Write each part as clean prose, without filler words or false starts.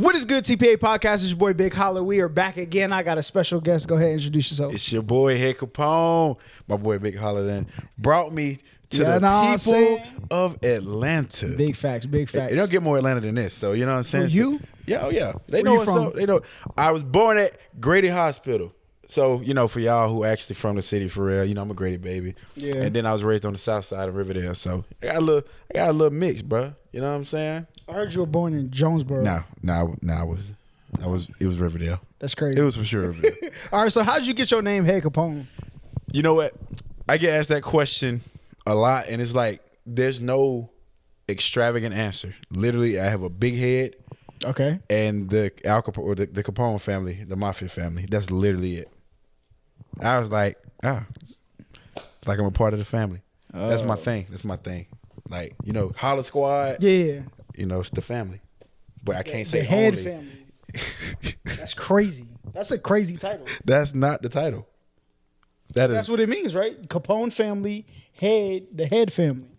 What is good, TPA Podcast? It's your boy Big Holla. We are back again. I got a special guest. Go ahead and introduce yourself. It's your boy Head Capone. My boy Big Holla then brought me to the people of Atlanta. Big facts, big facts. They don't get more Atlanta than this, so you know what I'm saying? Who, you? Yeah, oh yeah. They Where know you what's from? up. They know. I was born at Grady Hospital. So, you know, for y'all who actually from the city for real, you know, I'm a Grady baby. Yeah. And then I was raised on the south side of Riverdale. So I got a little mix, bro. You know what I'm saying? I heard you were born in Jonesboro. It was Riverdale. That's crazy. It was for sure Riverdale. All right, so how did you get your name, Head Capone? You know what? I get asked that question a lot, and it's like there's no extravagant answer. Literally, I have a big head. Okay. And the Capone family, the Mafia family. That's literally it. I was like, like I'm a part of the family. That's my thing. That's my thing. Like, you know, Holla Squad. Yeah. You know, it's the family. But I can't say the Head only. family. That's crazy. That's a crazy title. That's not the title. That's what it means, right? Capone family, Head, the Head family.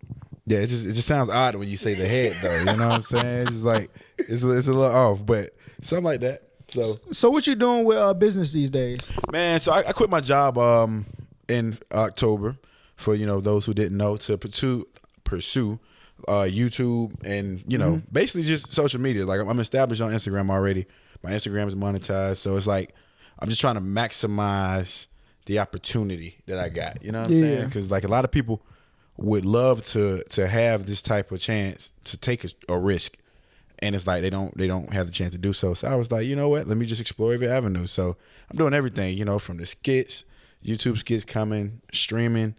Yeah, it just sounds odd when you say the head, though. You know what I'm saying? It's just like it's a little off, but something like that. So what you doing with business these days? Man, so I quit my job in October for, you know, those who didn't know, to pursue YouTube and, you know, basically just social media. Like I'm established on Instagram already. My Instagram is monetized, so it's like I'm just trying to maximize the opportunity that I got. You know what I'm saying? Because like a lot of people would love to have this type of chance to take a risk, and it's like they don't have the chance to do so. So I was like, you know what? Let me just explore every avenue. So I'm doing everything, you know, from the skits, YouTube skits coming, streaming,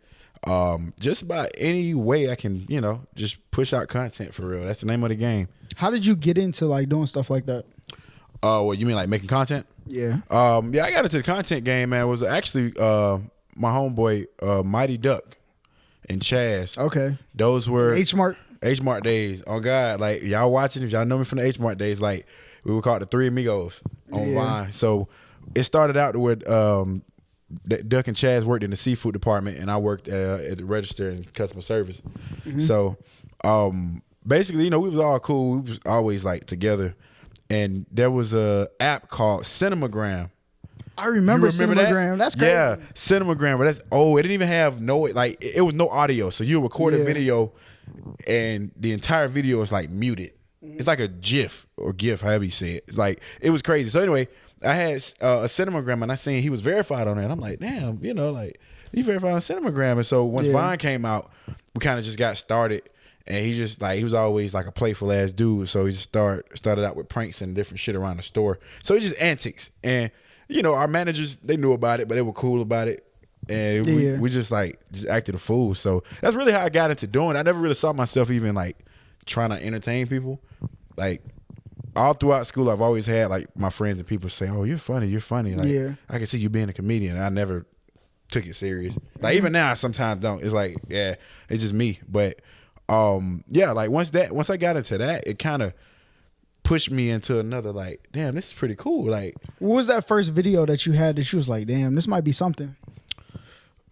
just about any way I can, you know, just push out content for real. That's the name of the game. How did you get into like doing stuff like that? What you mean, like making content? Yeah. Yeah, I got into the content game, man. It was actually my homeboy Mighty Duck and Chaz. Okay. Those were H Mart days. On God, like y'all watching, if y'all know me from the H Mart days, like we were called the Three Amigos on Vine. So it started out with Duck and Chaz worked in the seafood department, and I worked at the register and customer service. So basically, you know, we was all cool. We was always like together. And there was a app called Cinemagram. I remember Cinemagram. That's crazy. Yeah, Cinemagram, but that's it didn't even have it was no audio. So you record a video and the entire video is like muted. It's like a GIF or GIF, however you say it. It's like, it was crazy. So anyway, I had a Cinemagram, and I seen he was verified on there, and I'm like, damn, you know, like he verified on Cinemagram. And so once Vine came out, we kind of just got started. And he was always like a playful ass dude. So he just started out with pranks and different shit around the store. So it's just antics. And, you know, our managers, they knew about it, but they were cool about it. And we just acted a fool. So that's really how I got into doing it. I never really saw myself even like trying to entertain people. Like all throughout school, I've always had like my friends and people say, "Oh, you're funny. You're funny." Like, I can see you being a comedian. I never took it serious. Like even now, I sometimes don't. It's like, yeah, it's just me. But like once I got into that, it kind of pushed me into another, like, damn, this is pretty cool. Like, what was that first video that you had that you was like, damn, this might be something?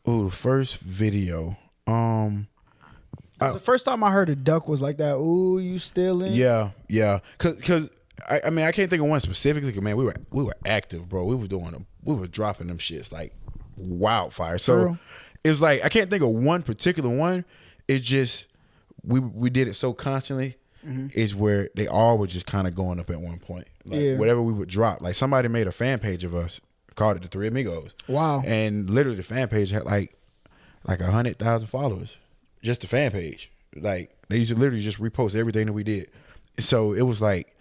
Oh, the first video. The first time I heard a duck was like that. Ooh, you stealing? Yeah. Cause I mean, I can't think of one specifically. Cause man, we were active, bro. We were dropping them shits like wildfire. So it's like I can't think of one particular one. It's just we did it so constantly. Is where they all were just kind of going up at one point. Like whatever we would drop. Like somebody made a fan page of us, called it the Three Amigos. Wow. And literally the fan page had like 100,000 followers. Just the fan page. Like they used to literally just repost everything that we did. So it was like,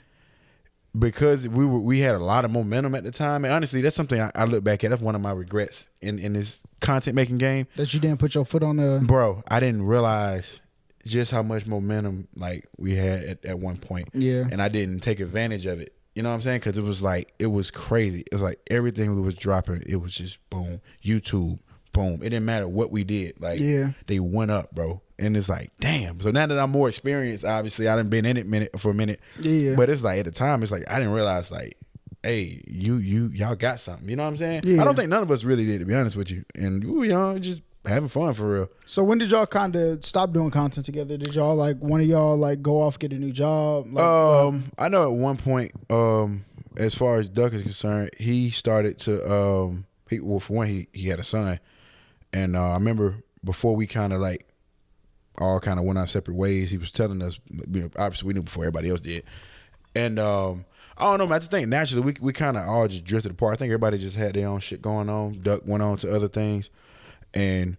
because we had a lot of momentum at the time, and honestly, that's something I look back at. That's one of my regrets in this content making game. That you didn't put your foot on the... Bro, I didn't realize just how much momentum like we had at one point. Yeah. And I didn't take advantage of it. You know what I'm saying? Because it was crazy. It was like everything we was dropping, it was just boom. YouTube, boom. It didn't matter what we did. Like they went up, bro. And it's like, damn. So now that I'm more experienced, obviously I done been in it for a minute. Yeah. But it's like at the time, it's like I didn't realize like, hey, y'all got something. You know what I'm saying? Yeah. I don't think none of us really did, to be honest with you. And we just having fun for real. So when did y'all kind of stop doing content together? Did y'all like one of y'all like go off get a new job? Like, I know at one point, as far as Duck is concerned, he started to for one he had a son, and I remember before we kind of like all kind of went our separate ways, he was telling us, obviously we knew before everybody else did, and I don't know, man. I just think naturally we kind of all just drifted apart. I think everybody just had their own shit going on. Duck went on to other things, and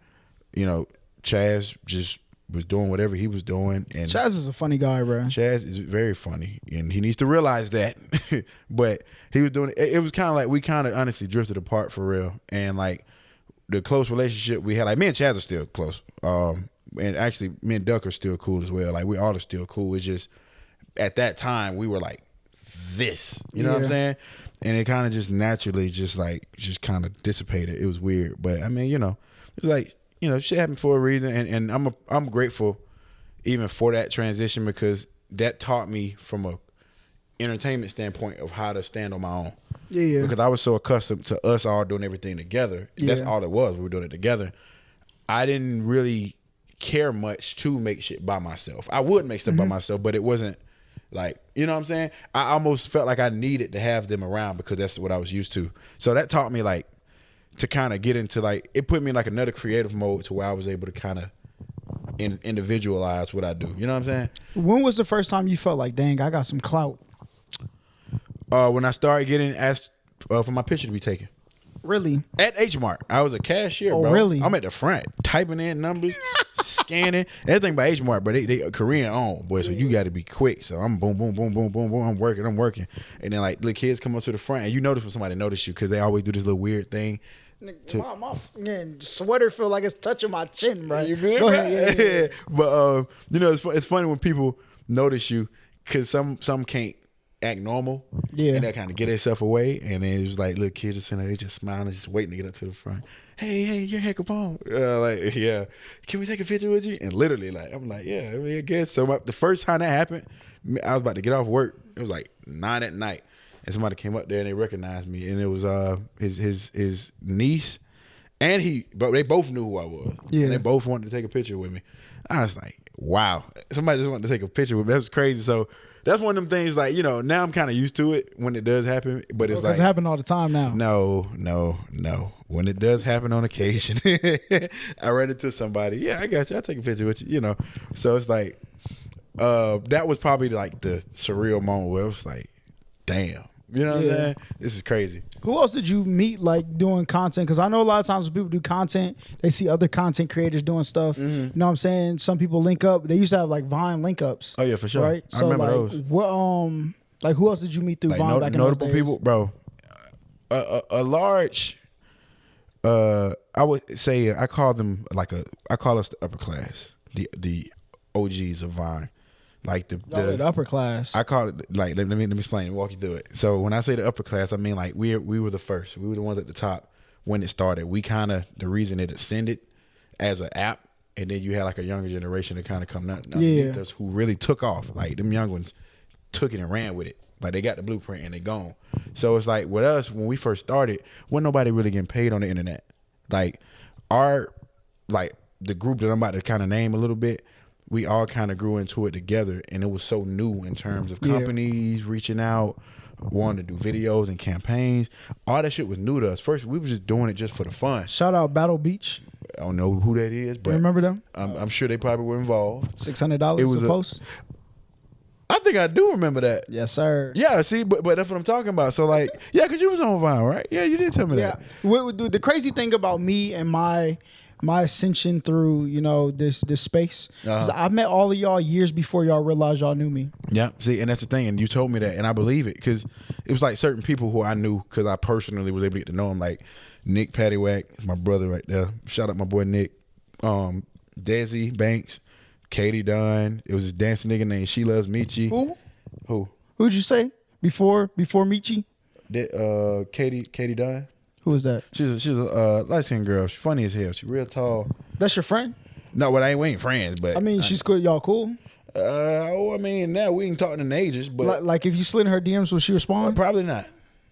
you know, Chaz just was doing whatever he was doing. And Chaz is a funny guy, bro. Chaz is very funny, and he needs to realize that. But he was doing it. It was kind of like we kind of honestly drifted apart for real, and like the close relationship we had. Like me and Chaz are still close, and actually me and Duck are still cool as well. Like we all are still cool. It's just at that time we were like this, you know what I'm saying? And it kind of just naturally just kind of dissipated. It was weird, but I mean, you know, it was like, you know, shit happened for a reason, and I'm grateful even for that transition, because that taught me from a entertainment standpoint of how to stand on my own. Yeah. Because I was so accustomed to us all doing everything together. Yeah. That's all it was. We were doing it together. I didn't really care much to make shit by myself. I would make stuff by myself, but it wasn't like, you know what I'm saying? I almost felt like I needed to have them around because that's what I was used to. So that taught me like to kind of get into like, it put me in like another creative mode to where I was able to kind of individualize what I do. You know what I'm saying? When was the first time you felt like, dang, I got some clout? When I started getting asked for my picture to be taken. Really? At H Mart. I was a cashier, bro. Really? I'm at the front, typing in numbers, scanning. Everything by H Mart, but they Korean owned, boy, so you got to be quick. So I'm boom, boom, boom, boom, boom, boom. I'm working. And then like little kids come up to the front, and you notice when somebody notice you because they always do this little weird thing. My fucking sweater feel like it's touching my chin, bro. You good? Go ahead. Yeah. But you know, it's funny when people notice you because some can't act normal, and they kind of get themselves away, and then it's like little kids just sitting there, they just smiling, just waiting to get up to the front. Hey, your hair Capone. Like, yeah, can we take a picture with you? And literally, like, I'm like, yeah, I mean, I guess. So the first time that happened, I was about to get off work. It was like 9 at night, and somebody came up there and they recognized me, and it was his niece, and but they both knew who I was. Yeah, and they both wanted to take a picture with me. I was like, wow, somebody just wanted to take a picture with me. That was crazy. So that's one of them things, like, you know, now I'm kind of used to it when it does happen, but it's like, it happen all the time now. No. When it does happen on occasion, I run into somebody. Yeah, I got you. I'll take a picture with you, you know. So it's like, that was probably like the surreal moment where it was like, damn, you know what I'm saying? This is crazy. Who else did you meet like doing content? Because I know a lot of times when people do content, they see other content creators doing stuff. You know what I'm saying? Some people link up. They used to have like Vine link ups. Oh yeah, for sure. Right? I remember those. What like who else did you meet through like Vine back in those days? Notable people, bro. A large. I would say I call us the upper class, the OGs of Vine. Like the upper class. I call it like let me explain, walk you through it. So when I say the upper class, I mean like we were the first. We were the ones at the top when it started. We kind of the reason it ascended as an app, and then you had like a younger generation to kind of come underneath us who really took off. Like them young ones took it and ran with it. Like they got the blueprint and they gone. So it's like with us when we first started, wasn't nobody really getting paid on the internet. Like the group that I'm about to kind of name a little bit. We all kind of grew into it together, and it was so new in terms of companies reaching out, wanting to do videos and campaigns. All that shit was new to us. First, we were just doing it just for the fun. Shout out Battle Beach. I don't know who that is, but you remember them? I'm sure they probably were involved. $600 it was a post. I think I do remember that. Yes, sir. Yeah, see, but that's what I'm talking about. So like, yeah, because you was on Vine, right? Yeah, you did tell me that. The crazy thing about me and my ascension through, you know, this space. I met all of y'all years before y'all realized y'all knew me. Yeah, see, and that's the thing, and you told me that, and I believe it, because it was like certain people who I knew, because I personally was able to get to know them, like Nick Paddywhack, my brother right there. Shout out my boy Nick. Desi Banks, Katie Dunn. It was this dancing nigga named She Loves Michi. Who? Who'd you say before Michi? Katie Dunn. Who is that? She's a light-skinned girl. She's funny as hell. She's real tall. That's your friend? No, we ain't friends, but I mean, she's good. Y'all cool? I mean, now we ain't talking in ages, but like if you slid in her DMs, will she respond? Probably not.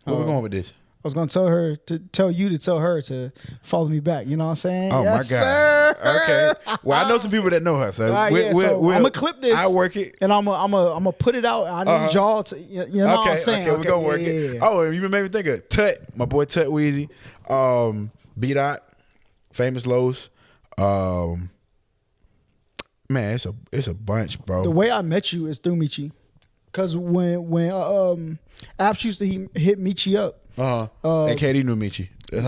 Where we going with this? was gonna tell you to tell her to follow me back. You know what I'm saying? Oh yes, my God. sir. Okay. Well, I know some people that know her, so, Right, so I'm gonna clip this. I work it, and I'm gonna put it out. I need y'all to, you know what I'm saying? Okay, we're gonna work it. Oh, and you made me think of Tut, my boy Tut Weezy, B Dot, Famous Lowe's. Man, it's a bunch, bro. The way I met you is through Michi, cause when Apps used to hit Michi up. And KD knew Michi. That's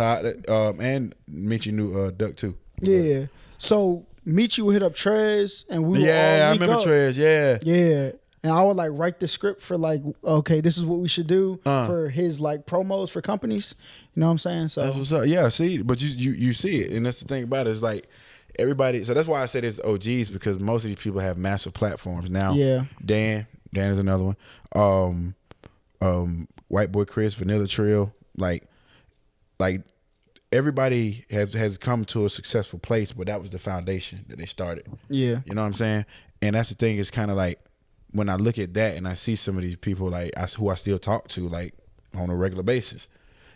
how. And Michi knew Duck too. Yeah. So Michi would hit up Trez, and we would all I link remember up. Trez. Yeah. Yeah. And I would like write the script for like, okay, this is what we should do for his like promos for companies. You know what I'm saying? So that's what's up. Yeah, see, but you see it, and that's the thing about it is like everybody. So that's why I said it's OGs, because most of these people have massive platforms now. Yeah. Dan is another one. White Boy Chris, Vanilla Trail, like everybody has come to a successful place, but that was the foundation that they started. Yeah. You know what I'm saying? And that's the thing, is kind of like when I look at that and I see some of these people like who I still talk to like on a regular basis,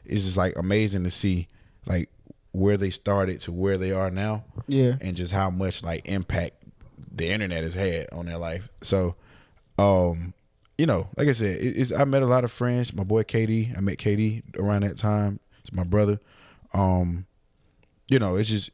it's just like amazing to see like where they started to where they are now. Yeah. And just how much like impact the internet has had on their life. So, you know, like I said, I met a lot of friends. My boy KD, I met KD around that time. It's my brother. You know, it's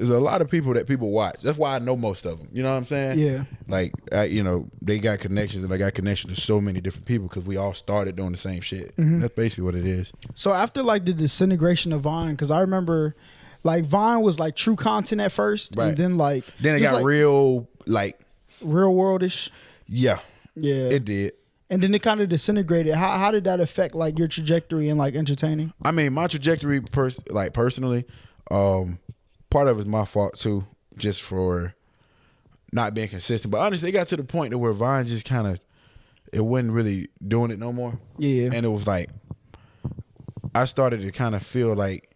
a lot of people that people watch. That's why I know most of them. You know what I'm saying? Yeah. Like, you know, they got connections, and I got connections to so many different people because we all started doing the same shit. That's basically what it is. So after like the disintegration of Vine, because I remember like Vine was like true content at first, Right. and then like Then it got like, real, like, real worldish. yeah, Yeah. it did. And then it kind of disintegrated. How did that affect like your trajectory and like entertaining? I mean, my trajectory, personally, part of it's my fault too, just for not being consistent. But honestly, it got to the point to where Vine just kind of, it wasn't really doing it no more. Yeah. And it was like, I started to kind of feel like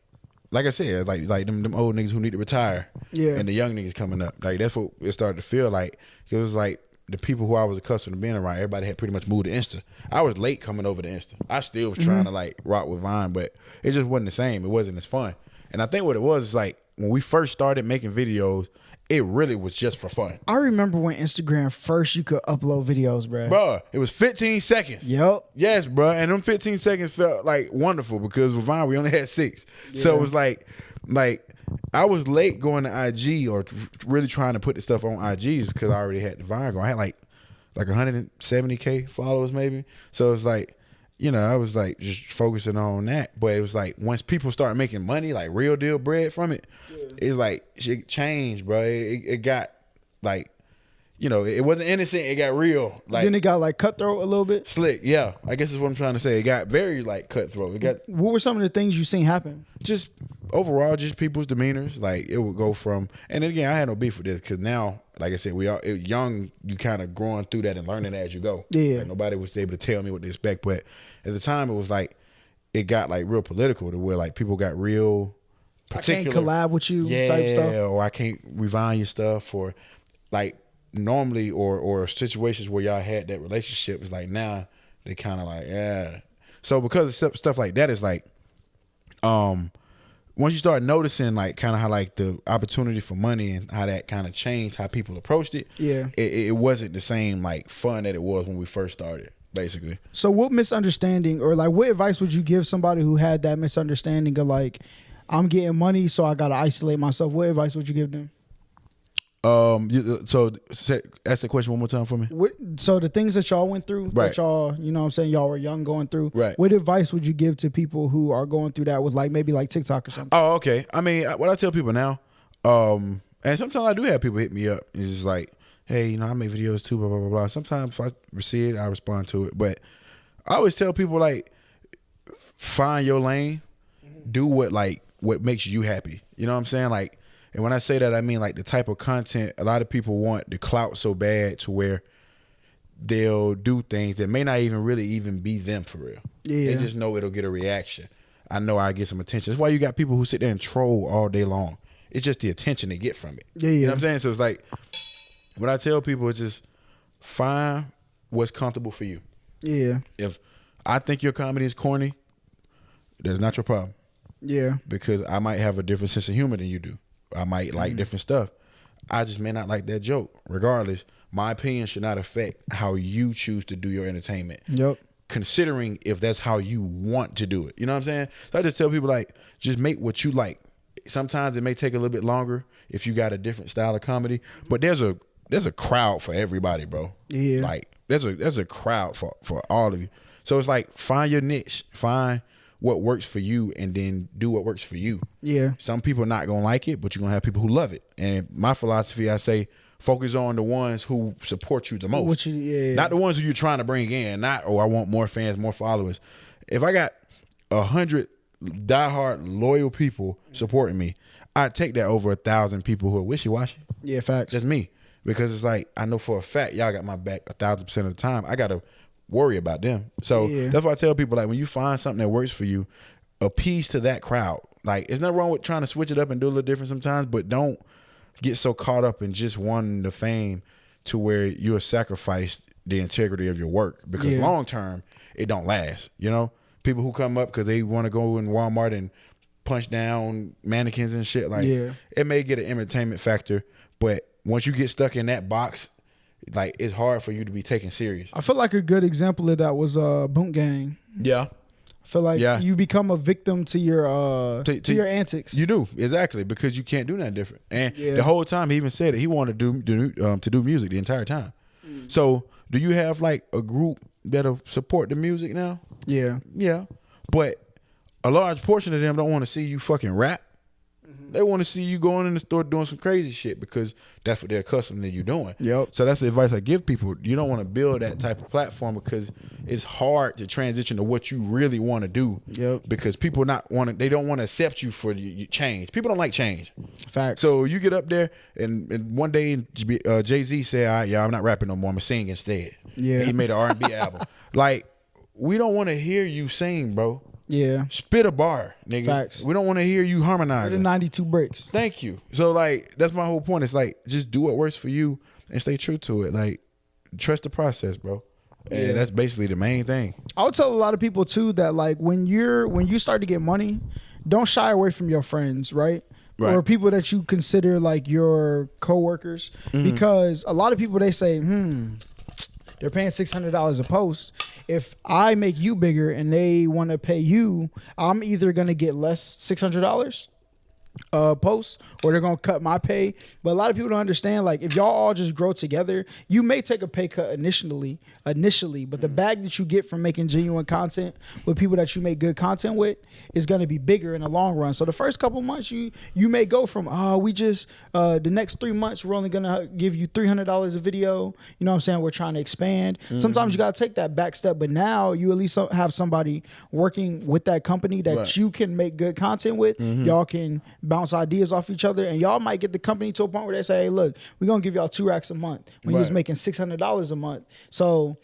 I said, like them old niggas who need to retire. Yeah. And the young niggas coming up. Like, that's what it started to feel like. It was like the people who I was accustomed to being around, everybody had pretty much moved to Insta. I was late coming over to Insta. I still was trying to like rock with Vine, but it just wasn't the same. It wasn't as fun. And I think what it was is like when we first started making videos, it really was just for fun. I remember when Instagram first you could upload videos, bro. Bruh, it was 15 seconds. Yep. Yes, bruh. And them 15 seconds felt like wonderful because with Vine we only had 6. Yeah. So it was like I was late going to IG or really trying to put the stuff on IGs because I already had the Vine going. I had like 170K followers maybe. So it was like, you know, I was like just focusing on that. But it was like once people start making money, like real deal bread from it, it's like shit changed, bro. It got like, you know, it wasn't innocent. It got real. Like, then it got like cutthroat a little bit. Slick, yeah. I guess is what I'm trying to say. It got very like cutthroat. It got. What were some of the things you seen happen? Just overall, just people's demeanors. Like it would go from, and then again, I had no beef with this because now, like I said, we are young. You kind of growing through that and learning as you go. Yeah. Like, nobody was able to tell me what to expect, but at the time, it was like it got like real political to where like people got real. Particular, I can't collab with you type stuff. Or I can't revive your stuff, or like normally, or situations where y'all had that relationship is like now they kind of like, yeah. So because of stuff like that, is like, once you start noticing like kind of how like the opportunity for money and how that kind of changed how people approached it, it wasn't the same like fun that it was when we first started, basically. So what misunderstanding or like what advice would you give somebody who had that misunderstanding of like, I'm getting money, so I gotta isolate myself? What advice would you give them? So ask the question one more time for me. So the things that y'all went through, right. that y'all, you know what I'm saying, y'all were young going through, right. What advice would you give to people who are going through that with like maybe like TikTok or something? Oh, okay. I mean, what I tell people now, and sometimes I do have people hit me up. It's just like, hey, you know, I make videos too, blah, blah, blah, blah. Sometimes if I see it, I respond to it. But I always tell people like, find your lane, do what makes you happy. You know what I'm saying? Like, and when I say that, I mean like the type of content, a lot of people want the clout so bad to where they'll do things that may not even really even be them for real. Yeah. They just know it'll get a reaction. I know I get some attention. That's why you got people who sit there and troll all day long. It's just the attention they get from it. Yeah. You know what I'm saying? So it's like, when I tell people, it's just find what's comfortable for you. Yeah. If I think your comedy is corny, That's not your problem. Yeah. Because I might have a different sense of humor than you do. I might like different stuff. I just may not like that joke. Regardless, my opinion should not affect how you choose to do your entertainment. Yep. Considering if that's how you want to do it. You know what I'm saying? So I just tell people, like, just make what you like. Sometimes it may take a little bit longer if you got a different style of comedy, but there's a crowd for everybody, bro. Yeah. Like there's a crowd for all of you. So it's like, find your niche, find what works for you, and then do what works for you. Yeah. Some people are not gonna like it, but you're gonna have people who love it. And my philosophy, I say, focus on the ones who support you the most. Not the ones who you're trying to bring in. Not, I want more fans, more followers. If I got 100 diehard loyal people supporting me, I'd take that over 1,000 people who are wishy-washy. Yeah, facts. That's me. Because it's like, I know for a fact y'all got my back 1,000% of the time. I gotta worry about them. So that's why I tell people, like, when you find something that works for you, appease to that crowd. Like, there's nothing wrong with trying to switch it up and do a little different sometimes, but don't get so caught up in just wanting the fame to where you'll sacrifice the integrity of your work, because long term it don't last. You know, people who come up because they want to go in Walmart and punch down mannequins and shit, like, it may get an entertainment factor, but once you get stuck in that box, like, it's hard for you to be taken serious. I feel like a good example of that was Boot Gang. Yeah. I feel like you become a victim to your to your antics. You do, exactly, because you can't do nothing different. And the whole time he even said that he wanted to do music the entire time. So do you have like a group that'll support the music now? Yeah. But a large portion of them don't want to see you fucking rap. They want to see you going in the store doing some crazy shit, because that's what they're accustomed to you doing. So that's the advice I give people. You don't want to build that type of platform, because it's hard to transition to what you really want to do. Because people they don't want to accept you for your change. People don't like change. Facts. So you get up there and one day Jay-Z said, "All right, y'all, I'm not rapping no more. I'm gonna sing instead." And he made an R&B album. Like, we don't want to hear you sing, bro. Spit a bar, nigga. Facts. We don't want to hear you harmonizing. 92 breaks. Thank you. So, like, that's my whole point. It's like, just do what works for you and stay true to it. Like, trust the process, bro. And that's basically the main thing. I would tell a lot of people too that, like, when you start to get money, don't shy away from your friends, right? Or people that you consider like your coworkers, because a lot of people, they say, they're paying $600 a post. If I make you bigger and they want to pay you, I'm either going to get less $600 posts, or they're going to cut my pay. But a lot of people don't understand, like, if y'all all just grow together, you may take a pay cut initially, but the bag that you get from making genuine content with people that you make good content with is going to be bigger in the long run. So the first couple months, you may go from, the next 3 months, we're only going to give you $300 a video. You know what I'm saying? We're trying to expand. Sometimes you got to take that back step, but now you at least have somebody working with that company that you can make good content with. Y'all can bounce ideas off each other, and y'all might get the company to a point where they say, "Hey, look, we're going to give y'all 2 racks a month," when you was making $600 a month. So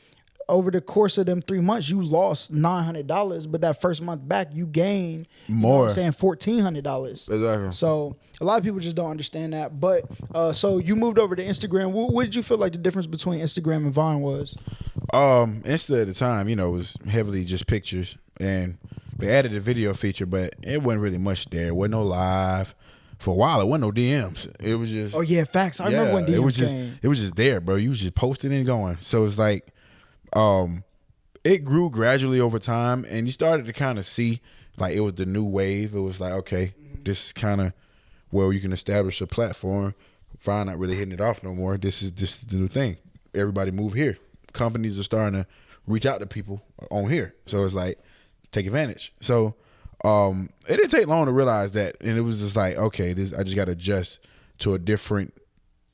over the course of them 3 months, you lost $900, but that first month back, you gained more. You know what I'm saying, $1,400. Exactly. So a lot of people just don't understand that. But so you moved over to Instagram. What did you feel like the difference between Instagram and Vine was? Insta at the time, was heavily just pictures, and they added a video feature, but it wasn't really much there. It wasn't no live. For a while, it wasn't no DMs. It was just... Oh, yeah, facts. I remember when DMs came. It was just there, bro. You was just posting and going. So it's like, it grew gradually over time, and you started to kind of see, like, it was the new wave. It was like, okay, this is kind of where you can establish a platform. Vine not really hitting it off no more. This is the new thing. Everybody move here. Companies are starting to reach out to people on here. So it's like, take advantage. So it didn't take long to realize that, and it was just like, okay, I just got to adjust to a different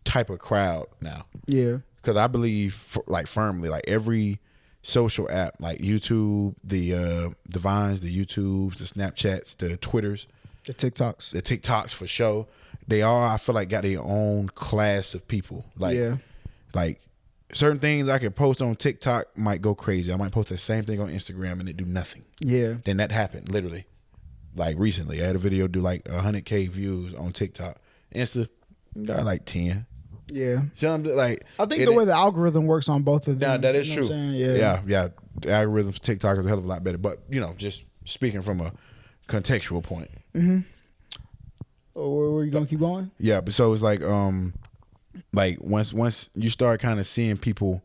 type of crowd now. Yeah, because I believe, firmly, like, every social app, like YouTube, the Vines, the YouTubes, the Snapchats, the Twitters, the TikToks for sure. They all, I feel like, got their own class of people. Like certain things I could post on TikTok might go crazy. I might post the same thing on Instagram and it do nothing. Yeah. Then that happened, literally. Like, recently, I had a video do like 100K views on TikTok. Insta got like 10. Yeah. So like, I think the way the algorithm works on both of them. Nah, that is true. Yeah. The algorithm for TikTok is a hell of a lot better. But, just speaking from contextual point. Or were you gonna keep going? Yeah, but so it's like once you start kind of seeing people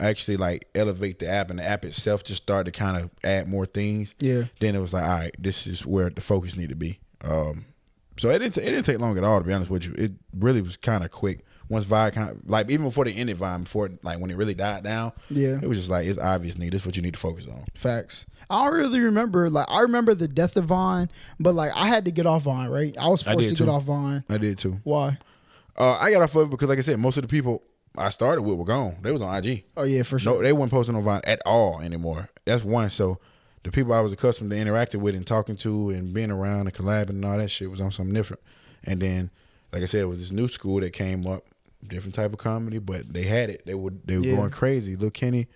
actually like elevate the app, and the app itself just started to kind of add more things. Yeah. Then it was like, all right, this is where the focus need to be. So it didn't take long at all, to be honest with you. It really was kind of quick. Once Vine kind of, like, even before they ended Vine, before like when it really died down, it was just like, it's obvious, nigga, this is what you need to focus on. Facts. I don't really remember, like, I remember the death of Vine, but like I had to get off Vine, right? I was forced to get off Vine. I did too. Why? I got off of it because, like I said, most of the people I started with were gone. They was on IG. Oh yeah, for sure. No, they weren't posting on Vine at all anymore. That's one. So the people I was accustomed to interacting with and talking to and being around and collabing and all that shit was on something different. And then, like I said, it was this new school that came up, different type of comedy, but they had it. They were going crazy. Lil Kenny,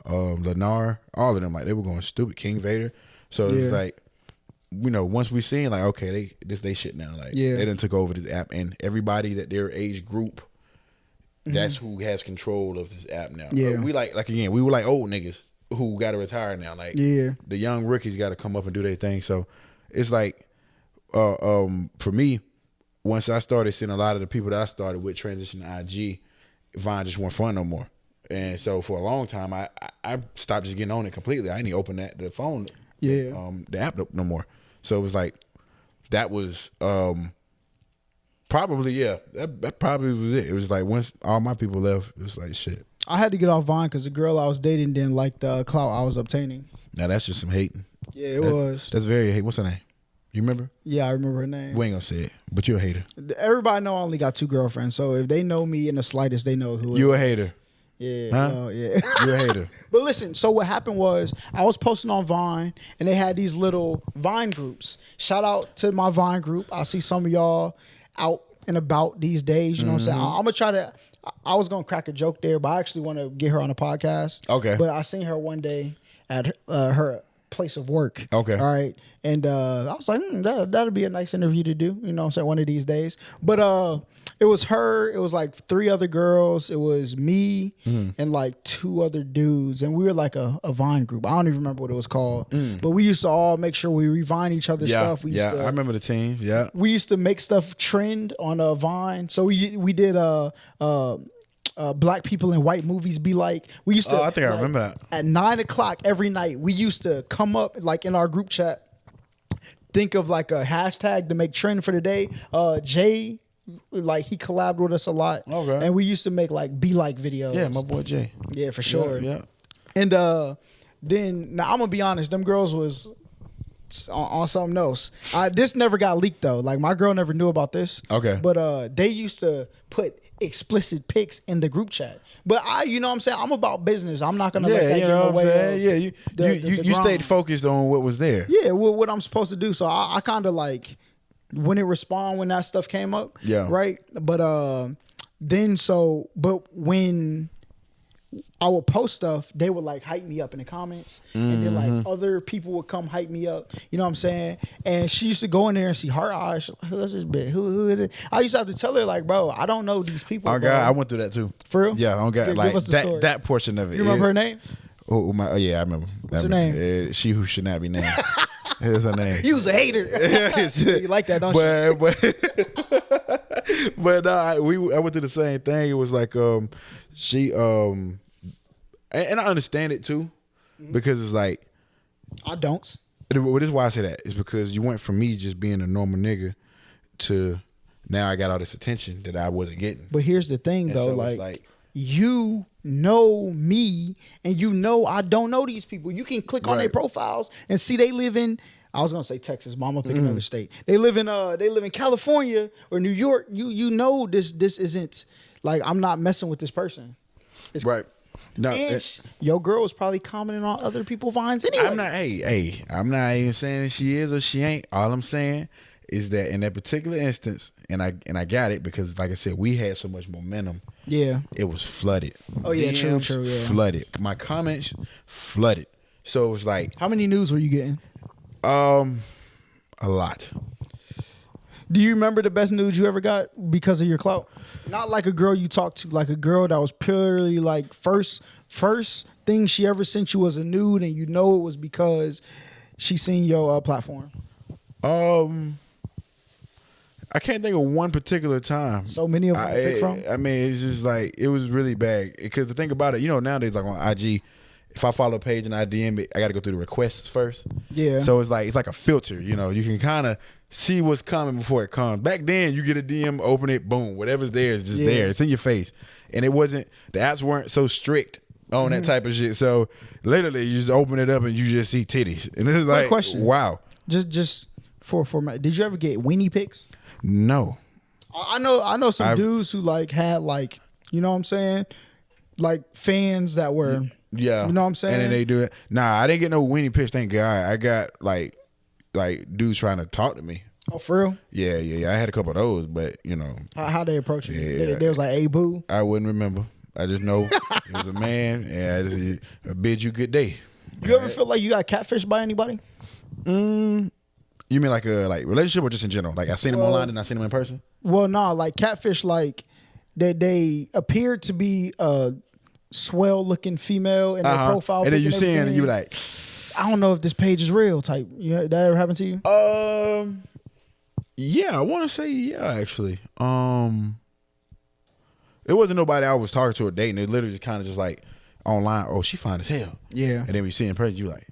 Lennar, all of them, like, they were going stupid. King Vader. So it was like, you know, once we seen like, okay, they shit now. Like, they done took over this app, and everybody that their age group, that's who has control of this app now. Yeah. We like again, we were like old niggas who got to retire now. Like, the young rookies got to come up and do their thing. So it's like, for me, once I started seeing a lot of the people that I started with transition to IG, Vine just wasn't fun no more. And so for a long time, I stopped just getting on it completely. I didn't even open the phone, the app no more. So it was like, that was probably, that probably was it. It was like, once all my people left, it was like, shit. I had to get off Vine because the girl I was dating didn't like the clout I was obtaining. Now that's just some hating. Yeah, it was. That's very hate. What's her name? You remember? Yeah, I remember her name. We ain't gonna say it, but you're a hater. Everybody know I only got 2 girlfriends, so if they know me in the slightest, they know who. You a hater. Yeah. Huh? Well, yeah. You're a hater. But listen, so what happened was I was posting on Vine, and they had these little Vine groups. Shout out to my Vine group. I see some of y'all out and about these days. You know what I'm saying? I'm gonna try to. I was gonna crack a joke there, but I actually want to get her on a podcast. Okay. But I seen her one day at her place of work. Okay. All right. And I was like, that'll be a nice interview to do. You know what I'm saying? One of these days. But it was her. It was like 3 other girls. It was me and like 2 other dudes. And we were like a Vine group. I don't even remember what it was called. But we used to all make sure we revine each other's stuff. We used to, I remember the team. Yeah. We used to make stuff trend on Vine. So we did black people in white movies be like. We used to. I think I remember that. At 9:00 every night, we used to come up like in our group chat, think of like a hashtag to make trend for the day. Jay, like, he collabed with us a lot. Okay. And we used to make like be like videos. Yeah, my boy Jay. Yeah, for sure. Yeah. And then now I'm gonna be honest, them girls was on something else. This never got leaked though. Like, my girl never knew about this. Okay. But they used to put explicit pics in the group chat. But you know what I'm saying? I'm about business. I'm not gonna let that get in the way. Yeah, you stayed focused on what was there. Yeah, what I'm supposed to do. So I kind of like wouldn't respond when that stuff came up. Yeah. Right. But when I would post stuff, they would like hype me up in the comments, and then like other people would come hype me up. You know what I'm saying? And she used to go in there and see her eyes. Who is this bitch? Who is it? I used to have to tell her like, bro, I don't know these people. Oh God, I went through that too. For real? Yeah, oh God, Give like us the story. that portion of it. You remember her name? Oh yeah, I remember. What's her name? She who should not be named. Here's her name. You was a hater. You like that, don't you? But I went through the same thing. It was like she and I understand it too, because it's like, I don't. This is why I say that. It's because you went from me just being a normal nigga to now I got all this attention that I wasn't getting. But here's the thing, And though, so like you know me, and you know I don't know these people. You can click on their profiles and see they live in. I was gonna say Texas, but I'm gonna pick another state. They live in California or New York. You know this isn't like, I'm not messing with this person. It's, right. No, your girl is probably commenting on other people's Vines anyway. I'm not even saying that she is or she ain't. All I'm saying is that in that particular instance, and I got it because, like I said, we had so much momentum. Yeah, it was flooded. Oh yeah, DMs true. Yeah, flooded. My comments flooded. So it was like, how many news were you getting? A lot. Do you remember the best news you ever got because of your clout? Not like a girl you talked to, like a girl that was purely like first thing she ever sent you was a nude, and you know it was because she seen your platform? I can't think of one particular time. So many of them to pick from? I mean, it's just like, it was really bad. Because the thing about it, nowadays, like on IG, if I follow a page and I DM it, I got to go through the requests first. Yeah. So it's like a filter, you can kind of see what's coming before it comes. Back then, you get a DM, open it, boom, whatever's there is just there. It's in your face. And the apps weren't so strict on that type of shit. So literally, you just open it up and you just see titties. And it's like, question. Wow. Just for did you ever get Weenie Pics? No. I know some dudes who like had like, you know what I'm saying, like fans that were, yeah, you know what I'm saying, and then they do it. Nah, I didn't get no Weenie Pics, thank God. I got like dudes trying to talk to me. Oh, for real? Yeah. I had a couple of those, but how they approach you? Yeah, they was like, "Hey, boo." I wouldn't remember. I just know it was a man, and I bid you good day. You ever feel like you got catfished by anybody? You mean like a relationship or just in general? Like I seen him online and I seen him in person? Well, nah, like catfish, like they appeared to be a swell looking female in their profile, and then you see him and you be like, I don't know if this page is real. Type, that ever happened to you? Yeah, I want to say actually. It wasn't nobody I was talking to or dating. It literally kind of just like online. Oh, she fine as hell. Yeah. And then when you see in person, you like,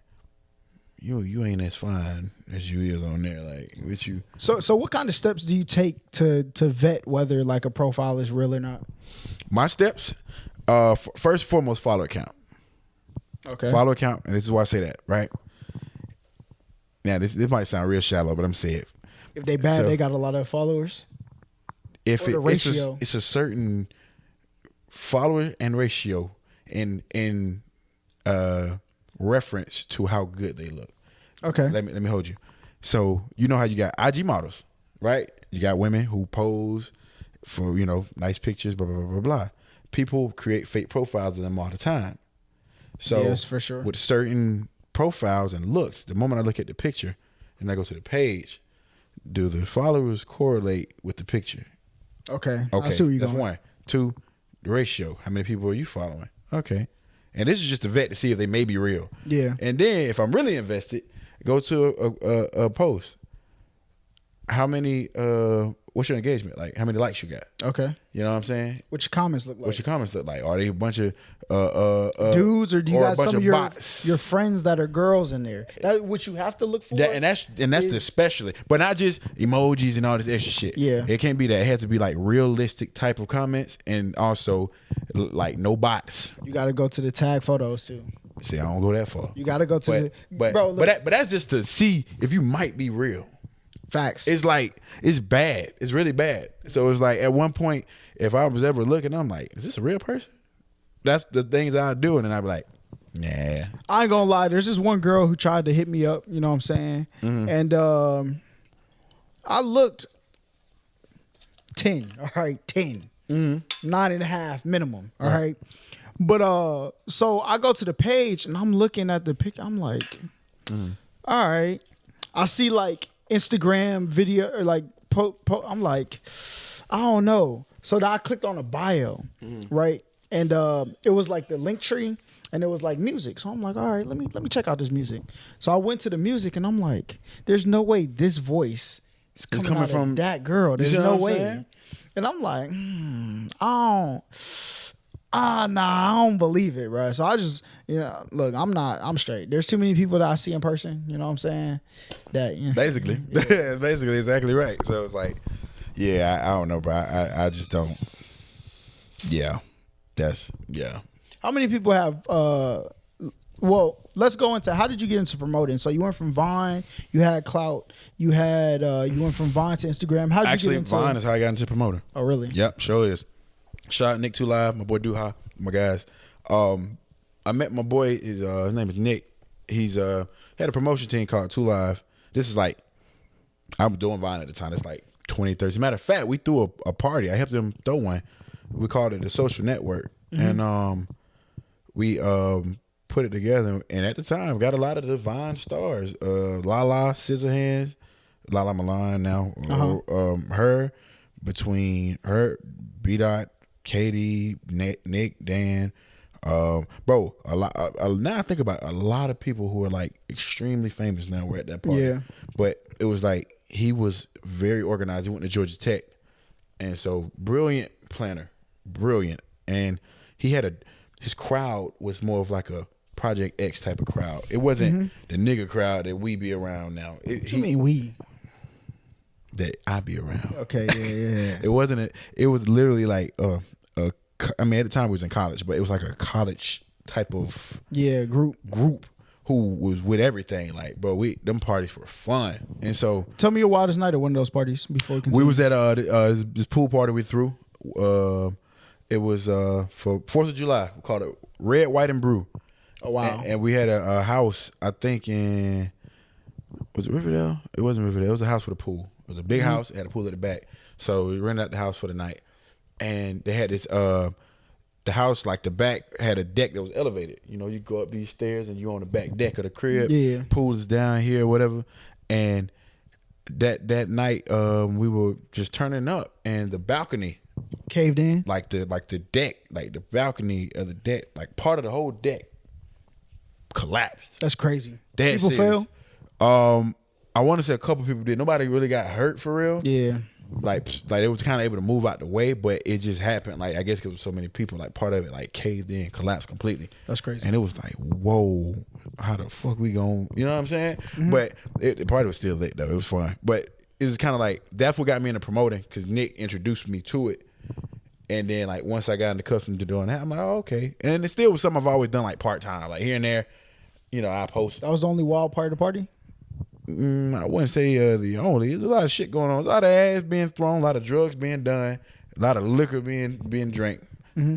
you ain't as fine as you is on there. Like, with you. So what kind of steps do you take to vet whether like a profile is real or not? My steps, first and foremost, follow account. Okay. Follow account, and this is why I say that, right? Now, this might sound real shallow, but I'm saying it. If they bad, they got a lot of followers. If it's a certain follower and ratio in reference to how good they look. Okay. Let me hold you. So you know how you got IG models, right? You got women who pose for nice pictures, blah blah blah blah blah. People create fake profiles of them all the time. So yes, for sure. With certain profiles and looks, the moment I look at the picture and I go to the page, do the followers correlate with the picture? Okay. I see where you're that's going. One. Two, the ratio. How many people are you following? Okay. And this is just a vet to see if they may be real. Yeah. And then if I'm really invested, go to a post. How many? What's your engagement? Like how many likes you got? Okay. You know what I'm saying? What your comments look like? What your comments look like? Are they a bunch of dudes, or do you got some of bots? your friends that are girls in there? That's what you have to look for. That's the especially, but not just emojis and all this extra shit. Yeah. It can't be that. It has to be like realistic type of comments, and also like no bots. You got to go to the tag photos too. See, I don't go that far. You got to go to but that's just to see if you might be real. Facts. It's like, it's bad. It's really bad. So it's like at one point, if I was ever looking, I'm like, is this a real person? That's the things I do, and then I'd be like, nah. I ain't gonna lie. There's just one girl who tried to hit me up. You know what I'm saying? Mm-hmm. And I looked 10. All right, 10. Mm-hmm. 9.5 minimum. All right. But so I go to the page and I'm looking at the pic. I'm like, all right. I see like Instagram video or like I'm like, I don't know. So then I clicked on a bio, right? And it was like the link tree, and it was like music. So I'm like, all right, let me check out this music. So I went to the music, and I'm like, there's no way this voice is coming out from that girl. There's no way. And I'm like, I don't believe it, bro. So I just, look, I'm straight. There's too many people that I see in person, you know what I'm saying? That basically, basically exactly right. So it's like, yeah, I don't know, bro. I just don't. Yeah, yeah. How many people have? Well, let's go into how did you get into promoting? So you went from Vine, you had clout, you went from Vine to Instagram. How did you get into Vine is how I got into promoting. Oh, really? Yep, sure is. Shout out Nick 2 Live, my boy Duha, my guys. I met my boy. His name is Nick. He's had a promotion team called 2 Live. This is like, I'm doing Vine at the time. It's like 2013. Matter of fact, we threw a party. I helped them throw one. We called it the Social Network, and we put it together. And at the time, got a lot of the Vine stars. Lala Scissorhands, Lala Milan now. Her, between her, B-Dot, Katie, Nick, Dan, Bro, a lot. Now I think about a lot of people who are like extremely famous now were at that party. Yeah. But it was like he was very organized. He went to Georgia Tech, and so brilliant planner, brilliant. And he had his crowd was more of like a Project X type of crowd. It wasn't the nigga crowd that we be around now. What you mean we? That I be around. Okay, yeah. It wasn't. It was literally like I mean, at the time we was in college, but it was like a college type of group who was with everything. Like, bro, them parties were fun, and so tell me your wildest night at one of those parties before we continue. We was at this pool party we threw. It was for 4th of July. We called it Red, White, and Brew. Oh wow! And we had a house. I think was it Riverdale? It wasn't Riverdale. It was a house with a pool. It was a big house. It had a pool at the back. So we rented out the house for the night. And they had this, the house, like the back had a deck that was elevated. You know, you go up these stairs and you on the back deck of the crib. Yeah. Pool is down here, whatever. And that night, we were just turning up and the balcony caved in. Like the deck, like the balcony of the deck, like part of the whole deck collapsed. That's crazy. That people serious. fell? I want to say a couple people did. Nobody really got hurt for real. Yeah. Like they was kind of able to move out the way, but it just happened. Like I guess because so many people, like part of it like caved in, collapsed completely. That's crazy. And it was like, whoa, how the fuck we going? You know what I'm saying? But the party was still lit though. It was fun. But it was kind of like that's what got me into promoting because Nick introduced me to it. And then like once I got into custom to doing that, I'm like, oh, okay. And it still was something I've always done like part time, like here and there. You know, I post. That was the only wild part of the party. I wouldn't say the only. There's a lot of shit going on. A lot of ass being thrown, a lot of drugs being done, a lot of liquor being drank.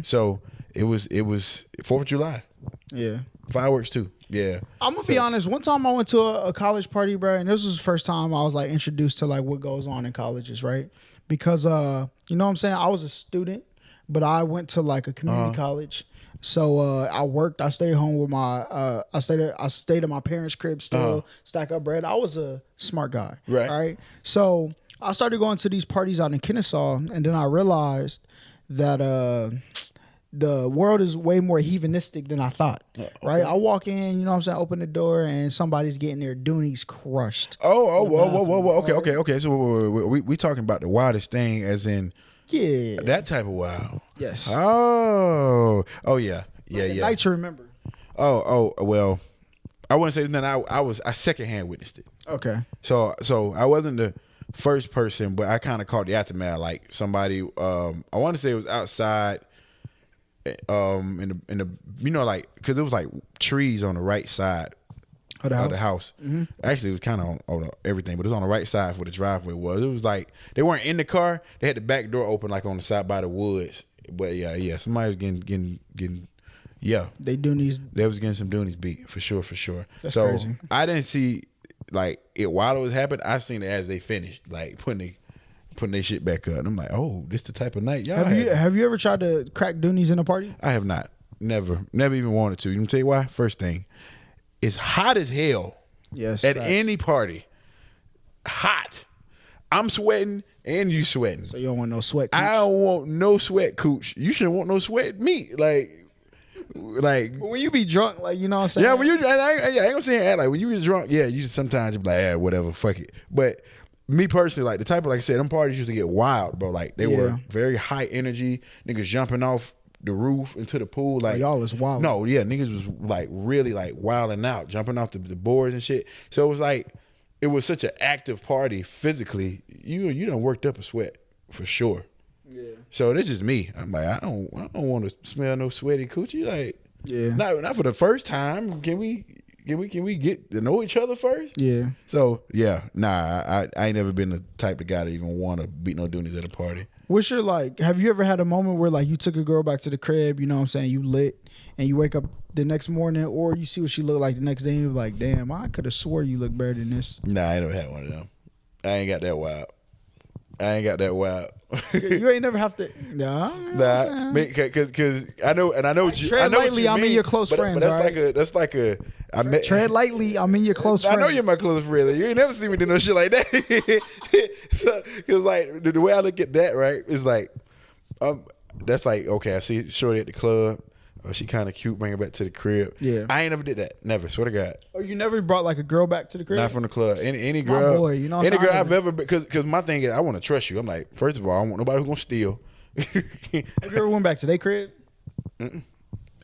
So it was 4th of July. Yeah. Fireworks too. Yeah. I'm gonna be honest. One time I went to a college party, bro, and this was the first time I was like introduced to like what goes on in colleges, right? Because you know what I'm saying? I was a student, but I went to like a community college. So I worked. I stayed home with my. I stayed at my parents' crib still. Stack up bread. I was a smart guy. Right. So I started going to these parties out in Kennesaw, and then I realized that the world is way more heathenistic than I thought. Right. I walk in. You know what I'm saying? Open the door, and somebody's getting their doonies crushed. Whoa. Okay. So we talking about the wildest thing, as in. Yeah. That type of wild. Yes. Oh yeah. Yeah. Night to remember. Oh, well, I wouldn't say nothing. I secondhand witnessed it. Okay. So I wasn't the first person, but I kind of caught the aftermath. Like somebody, I want to say it was outside, in the you know, like because it was like trees on the right side of the house. Actually, it was kind of on everything, but it was on the right side where the driveway was. It was like they weren't in the car; they had the back door open, like on the side by the woods. But yeah, somebody was getting. Yeah, they was getting some doonies beat for sure. That's so crazy. I didn't see like it while it was happening. I seen it as they finished, like putting their shit back up. And I'm like, oh, this the type of night y'all have you ever tried to crack doonies in a party? I have not. Never even wanted to. You can tell you why? First thing. It's hot as hell. Yes. At any party. Hot. I'm sweating and you sweating. So you don't want no sweat cooch? I don't want no sweat cooch. You shouldn't want no sweat meat. Like when you be drunk, like, you know what I'm saying? Yeah, when you I ain't gonna say act like when you be drunk, yeah, you just sometimes you be like, whatever, fuck it. But me personally, like the type of, like I said, them parties used to get wild, bro. Like they were very high energy, niggas jumping off the roof into the pool, like y'all is wild. No, yeah, niggas was like really like wilding out, jumping off the boards and shit. So it was like it was such an active party physically. You done worked up a sweat for sure. Yeah. So this is me. I'm like, I don't want to smell no sweaty coochie. Like, yeah, not for the first time. Can we get to know each other first? Yeah. So yeah, nah, I ain't never been the type of guy to even want to beat no doonies at a party. What's your, like, have you ever had a moment where, like, you took a girl back to the crib, you know what I'm saying, you lit, and you wake up the next morning, or you see what she looked like the next day, and you're like, damn, I could have swore you look better than this? Nah, I ain't never had one of them. I ain't got that wild. You ain't never have to. Nah, because I know, and I know what you. Tread I know lightly. what you I'm in your close friends. But that's like a. Tread lightly. I'm in your close friends. I know you're my close friend. You ain't never seen me do no shit like that. Because like the way I look at that, right, is like, that's like, okay, I see Shorty at the club. oh, she kind of cute, bring her back to the crib. Yeah. I ain't never did that. Never. Swear to God. Oh, you never brought like a girl back to the crib? Not from the club. Any girl. My boy, you know what any I'm girl saying? I've ever been, because my thing is I want to trust you. I'm like, first of all, I don't want nobody who's gonna steal. Have you ever went back to their crib? I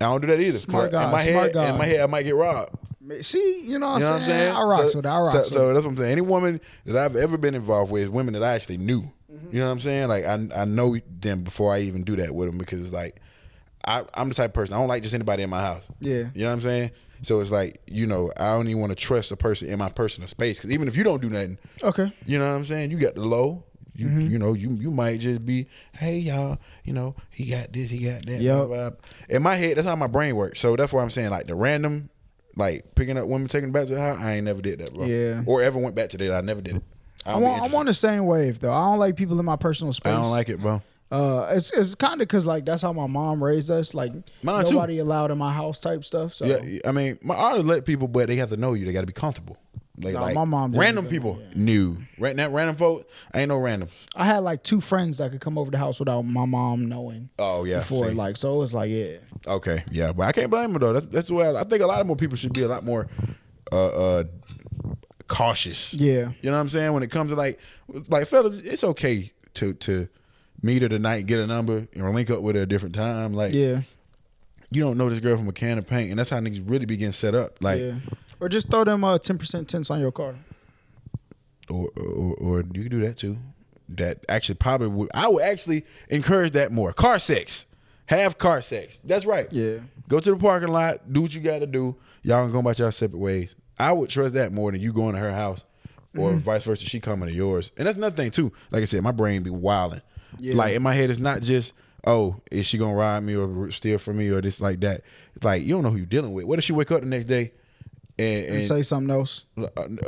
don't do that either. Smart guy. In my head, I might get robbed. See, you know what I'm saying? saying? I rocks with it. I rocks with it. So that's what I'm saying. Any woman that I've ever been involved with is women that I actually knew. You know what I'm saying? Like I know them before I even do that with them, because it's like I'm the type of person, I don't like just anybody in my house. Yeah. You know what I'm saying? So it's like, you know, I don't even want to trust a person in my personal space, because even if you don't do nothing, okay, you know what I'm saying? You got the low. You know, you might just be, hey y'all, you know, he got this, he got that. Yep. Blah, blah. In my head, that's how my brain works. So that's why I'm saying, like, the random, like picking up women, taking them back to the house, I ain't never did that, bro. Yeah. Or ever went back to that. I never did it. I'm on the same wave though. I don't like people in my personal space. I don't like it, bro. It's kind of because like that's how my mom raised us. Like Mine nobody too. allowed in my house type stuff. So Yeah, I mean, I always let people, but they have to know you. They got to be comfortable. Like my mom didn't random do that, people yeah. knew. Right now, random folk, ain't no randoms. I had like 2 friends that could come over the house without my mom knowing. Oh yeah. Before see. like, so it's like, yeah. Okay, yeah, but I can't blame them though. That's why I think a lot more people should be a lot more cautious. Yeah. You know what I'm saying? When it comes to like fellas, it's okay to meet her tonight, get a number, and link up with her a different time. Like, Yeah. you don't know this girl from a can of paint, and that's how niggas really begin set up. Like, Yeah. Or just throw them 10% tints on your car. or you can do that too. That actually probably would. I would actually encourage that more. Car sex. Have car sex. That's right. Yeah. Go to the parking lot. Do what you got to do. Y'all can go about your separate ways. I would trust that more than you going to her house, or vice versa. She coming to yours. And that's another thing too. Like I said, my brain be wilding. Yeah. Like in my head, it's not just, oh, is she gonna rob me or steal from me or this like that. It's like, you don't know who you're dealing with. What if she wake up the next day and say something else?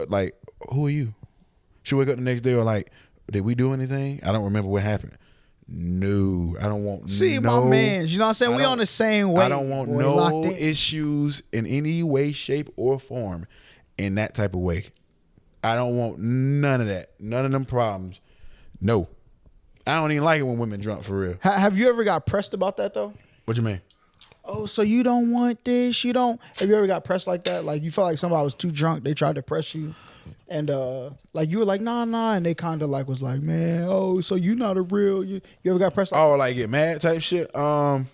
Like, who are you? She wake up the next day or like, did we do anything? I don't remember what happened. No, I don't want. See, my mans, you know what I'm saying? We on the same way. I don't want no issues in any way, shape, or form in that type of way. I don't want none of that. None of them problems. No. I don't even like it when women drunk for real. Have you ever got pressed about that though? What you mean? Oh, so you don't want this? You don't? Have you ever got pressed like that? Like you felt like somebody was too drunk, they tried to press you, and like you were like nah, and they kind of like was like, man, oh, so you not a real? You ever got pressed? Oh, like get mad type shit. I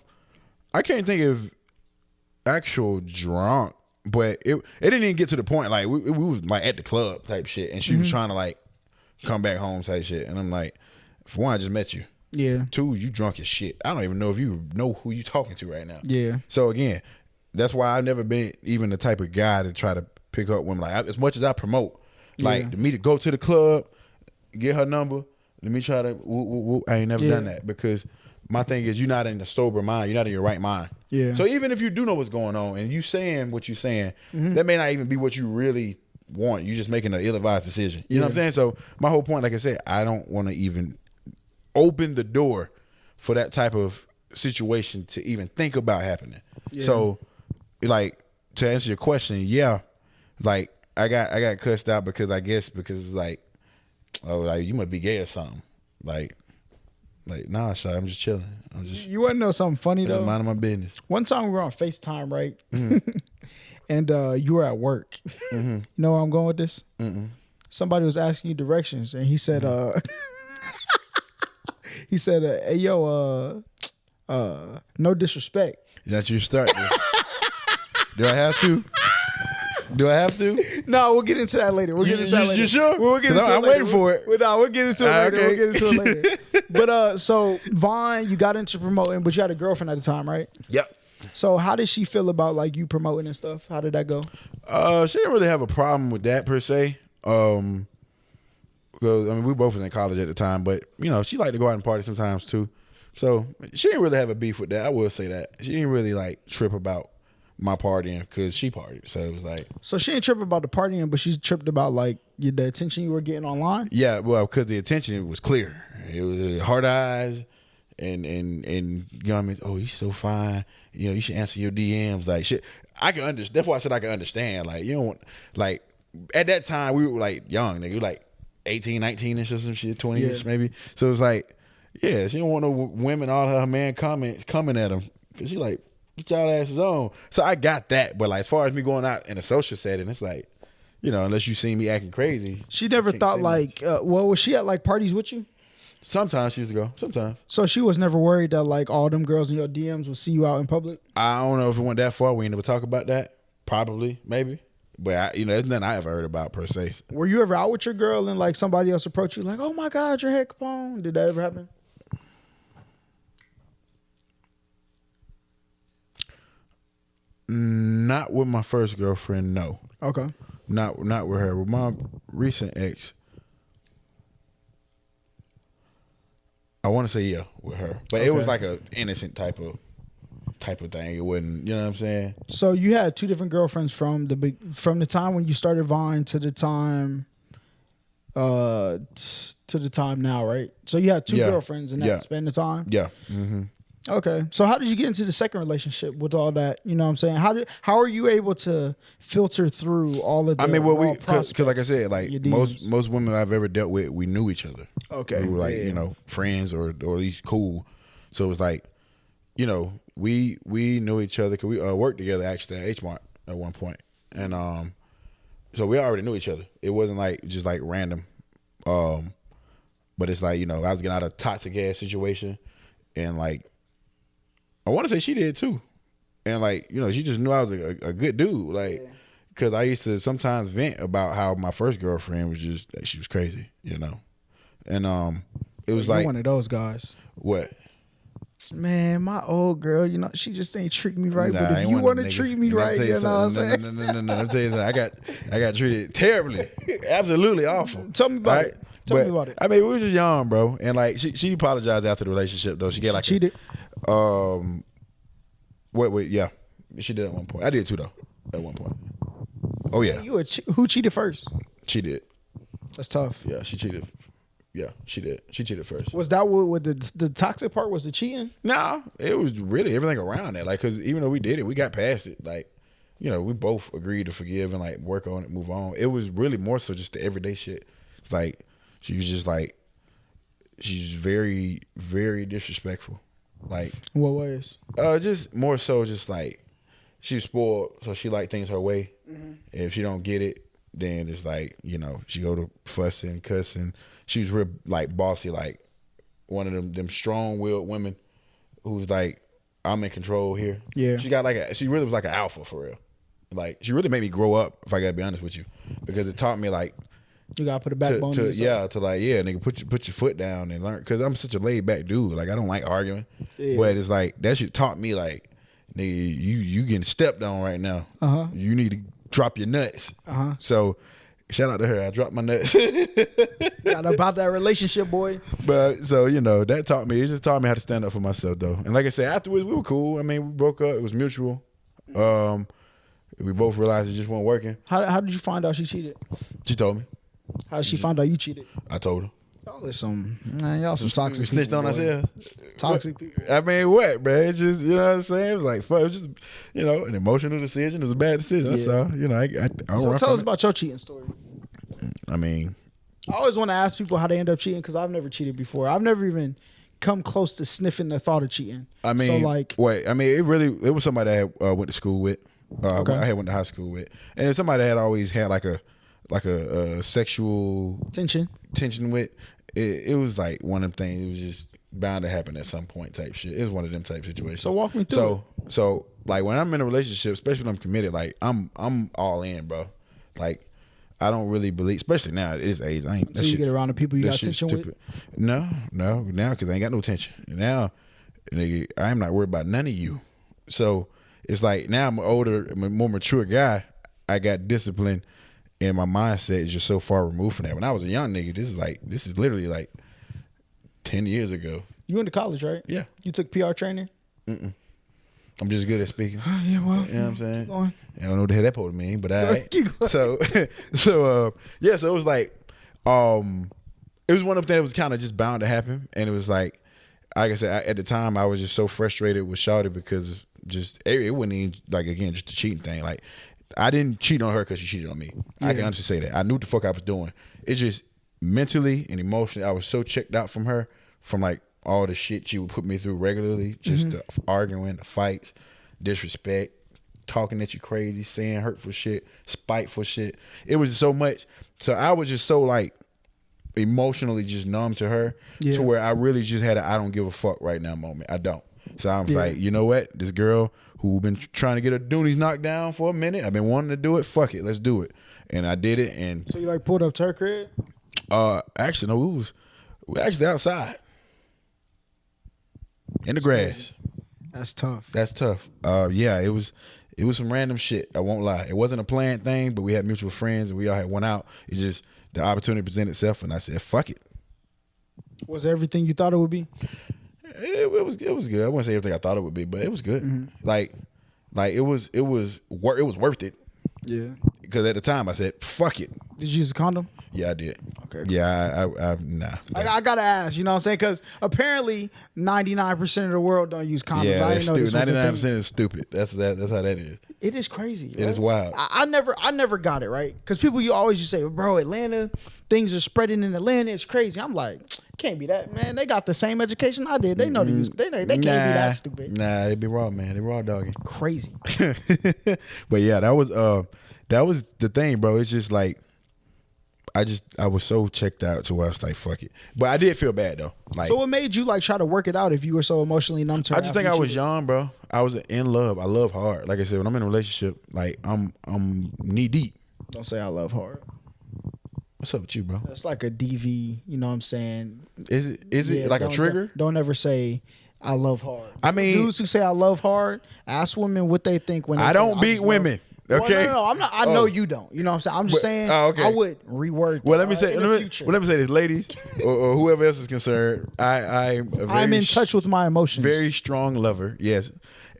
can't think of actual drunk, but it didn't even get to the point. Like we was like at the club type shit, and she was trying to like come back home type shit, and I'm like, for one, I just met you. Yeah. 2, you drunk as shit. I don't even know if you know who you talking to right now. Yeah. So again, that's why I've never been even the type of guy to try to pick up women. Like as much as I promote, like to me to go to the club, get her number, let me try to. I ain't never done that, because my thing is you're not in the sober mind. You're not in your right mind. Yeah. So even if you do know what's going on and you saying what you're saying, that may not even be what you really want. You're just making an ill-advised decision. You know what I'm saying? So my whole point, like I said, I don't want to even open the door for that type of situation to even think about happening. Yeah. So, like, to answer your question, yeah, like I got cussed out because like, oh, like you must be gay or something. Like nah, Shy, I'm just chilling. You want to know something funny though? Just minding my business. One time we were on FaceTime, right? And you were at work. You know where I'm going with this? Somebody was asking you directions, and he said, he said, hey, yo, no disrespect. That's your start. Do I have to? No, we'll get into that later. We'll get into that later. You sure? We'll get into it later. I'm waiting for it. We'll get into it later. Okay. We'll get into it later. But so Vaughn, you got into promoting, but you had a girlfriend at the time, right? Yep. So how did she feel about like you promoting and stuff? How did that go? She didn't really have a problem with that per se. Because I mean, we both was in college at the time, but you know, she liked to go out and party sometimes too. So she didn't really have a beef with that. I will say that she didn't really like trip about my partying because she partied. So it was like, so she didn't trip about the partying, but she tripped about like the attention you were getting online. Yeah, well, because the attention was clear. It was hard eyes, and you know what I mean. Oh, you're so fine. You know, you should answer your DMs like shit. I can understand. That's why I said I can understand. Like you don't like at that time we were like young nigga, we were like 18, 19-ish or some shit, 20-ish maybe. So it was like, yeah, she don't want no women, all her man comments coming at him. Cause she like, Get y'all asses on. So I got that. But like as far as me going out in a social setting, it's like, you know, unless you see me acting crazy. She never thought like, well, was she at like parties with you? Sometimes she used to go. Sometimes. So she was never worried that like all them girls in your DMs would see you out in public? I don't know if it went that far. We ain't never talk about that. Probably, maybe. But, there's nothing I ever heard about per se. Were you ever out with your girl and like somebody else approached you like, oh my God, your hair Capone? Did that ever happen? Not with my first girlfriend, no. Okay. Not with her. With my recent ex, I want to say yeah with her, but it was like a innocent type of thing. It wasn't, you know what I'm saying? So you had two different girlfriends from the time when you started Vine to the time, to the time now, right? So you had two girlfriends in that span of time. Yeah. Mm-hmm. Okay. So how did you get into the second relationship with all that? You know what I'm saying? How are you able to filter through all of the because like I said, like most women I've ever dealt with, we knew each other. Okay. We were like, friends or at least cool. So it was like, we knew each other because we worked together actually at H Mart at one point. And so we already knew each other. It wasn't like just like random. But it's like, I was getting out of a toxic ass situation and like I want to say she did too. And like, she just knew I was a good dude. Like, because I used to sometimes vent about how my first girlfriend was just, she was crazy, And it was like. One of those guys. What? Man, my old girl, she just ain't treat me right. But if you want to treat me right, you know what I'm saying? No. I'm telling you something. I got treated terribly. Absolutely awful. Tell me about it. Tell me about it. I mean, we was just young, bro. And like, she apologized after the relationship, though. She got like. Cheated? Wait, yeah. She did at one point. I did too, though, at one point. Oh, yeah. Who cheated first? She did. That's tough. Yeah, she cheated. Yeah, she did. She cheated first. Was that what the toxic part was the cheating? Nah, it was really everything around that. Like, because even though we did it, we got past it. Like, we both agreed to forgive and like work on it, move on. It was really more so just the everyday shit. Like, she was just like, she's very, very disrespectful. Like, in what ways? Just more so, just like she's spoiled, so she like things her way. Mm-hmm. And if she don't get it, then it's like she go to fussing, cussing. She was real like bossy, like one of them strong-willed women who's like, I'm in control here. Yeah, she really was like an alpha for real. Like she really made me grow up, if I gotta be honest with you, because it taught me like. You gotta put a backbone to nigga, put your foot down and learn. Because I'm such a laid back dude. Like I don't like arguing, but it's like that shit taught me like, nigga, you getting stepped on right now. You need to drop your nuts. So, shout out to her. I dropped my nuts. Not about that relationship, boy. But so that taught me. It just taught me how to stand up for myself, though. And like I said, afterwards we were cool. I mean, we broke up. It was mutual. We both realized it just wasn't working. How did you find out she cheated? She told me. How did she find out you cheated? I told her. Y'all some toxic we snitched people, on ourselves. Toxic people. I mean, what, bro? It's just, what I'm saying? It was like fun. It was just, an emotional decision. It was a bad decision. That's all. So tell us about your cheating story. I mean, I always want to ask people how they end up cheating because I've never cheated before. I've never even come close to sniffing the thought of cheating. I mean, so like, it was somebody I went to school with. I had went to high school with, and it's somebody that had always had like a sexual tension with. It was like one of them things. It was just bound to happen at some point type shit. It was one of them type situations. So walk me through. So like when I'm in a relationship, especially when I'm committed, like I'm all in, bro. Like I don't really believe, especially now at this age. So you get around the people you got tension with? No, now because I ain't got no tension. Now, nigga, I'm not worried about none of you. So it's like now I'm an older, more mature guy. I got discipline. And my mindset is just so far removed from that. When I was a young nigga, this is literally like 10 years ago. You went to college, right? Yeah. You took PR training? I'm just good at speaking. Yeah, well. You know what I'm saying? Keep going. I don't know what the hell that supposed to mean, but so it was like, it was one of them things that was kind of just bound to happen. And it was like I said, at the time, I was just so frustrated with Shawty because it wasn't even, like, again, just a cheating thing. Like, I didn't cheat on her because she cheated on me. Yeah. I can honestly say that. I knew what the fuck I was doing. It's just mentally and emotionally, I was so checked out from her, from like all the shit she would put me through regularly, just the arguing, the fights, disrespect, talking at you crazy, saying hurtful shit, spiteful shit. It was so much. So I was just so like emotionally just numb to her to where I really just had a I don't give a fuck right now moment. I don't. So I'm like, you know what? This girl who been trying to get her doonies knocked down for a minute, I've been wanting to do it. Fuck it, let's do it. And I did it. And so you like pulled up to her crib? Actually, no, we were actually outside in the grass. That's tough. That's tough. Yeah, it was some random shit. I won't lie. It wasn't a planned thing, but we had mutual friends and we all had one out. It's just the opportunity presented itself, and I said, "Fuck it." Was it everything you thought it would be? It was good. I wouldn't say everything I thought it would be, but it was good. Mm-hmm. Like it was worth it. Yeah. Because at the time I said, "Fuck it." Did you use a condom? Yeah, I did. Okay. Yeah, nah. I gotta ask, you know what I'm saying? Because apparently 99% of the world don't use condoms. Yeah, I didn't know this was 99% is stupid. That's how that is. It is crazy. It is wild. I never got it, right? Because people you always just say, bro, Atlanta, things are spreading in Atlanta. It's crazy. I'm like, can't be that, man. They got the same education I did. They know to use. They can't be that stupid. Nah, they be raw, man. They raw doggy. Crazy. But yeah, that was the thing, bro. It's just like I was so checked out to where I was like, fuck it. But I did feel bad though. Like, so what made you like try to work it out if you were so emotionally numb to her? I just think I was young, bro. I was in love. I love hard. Like I said, when I'm in a relationship, like I'm knee deep. Don't say I love hard. What's up with you, bro? That's like a DV, you know what I'm saying? Is it like a trigger? Don't ever say I love hard. I mean, dudes who say I love hard, ask women what they think when they I say, don't beat women. Okay. Well, no, I'm not. I know you don't. You know what I'm saying? I'm just saying. Okay. I would reword. Well, let me say this, ladies, or whoever else is concerned. I'm in touch with my emotions. Very strong lover, yes.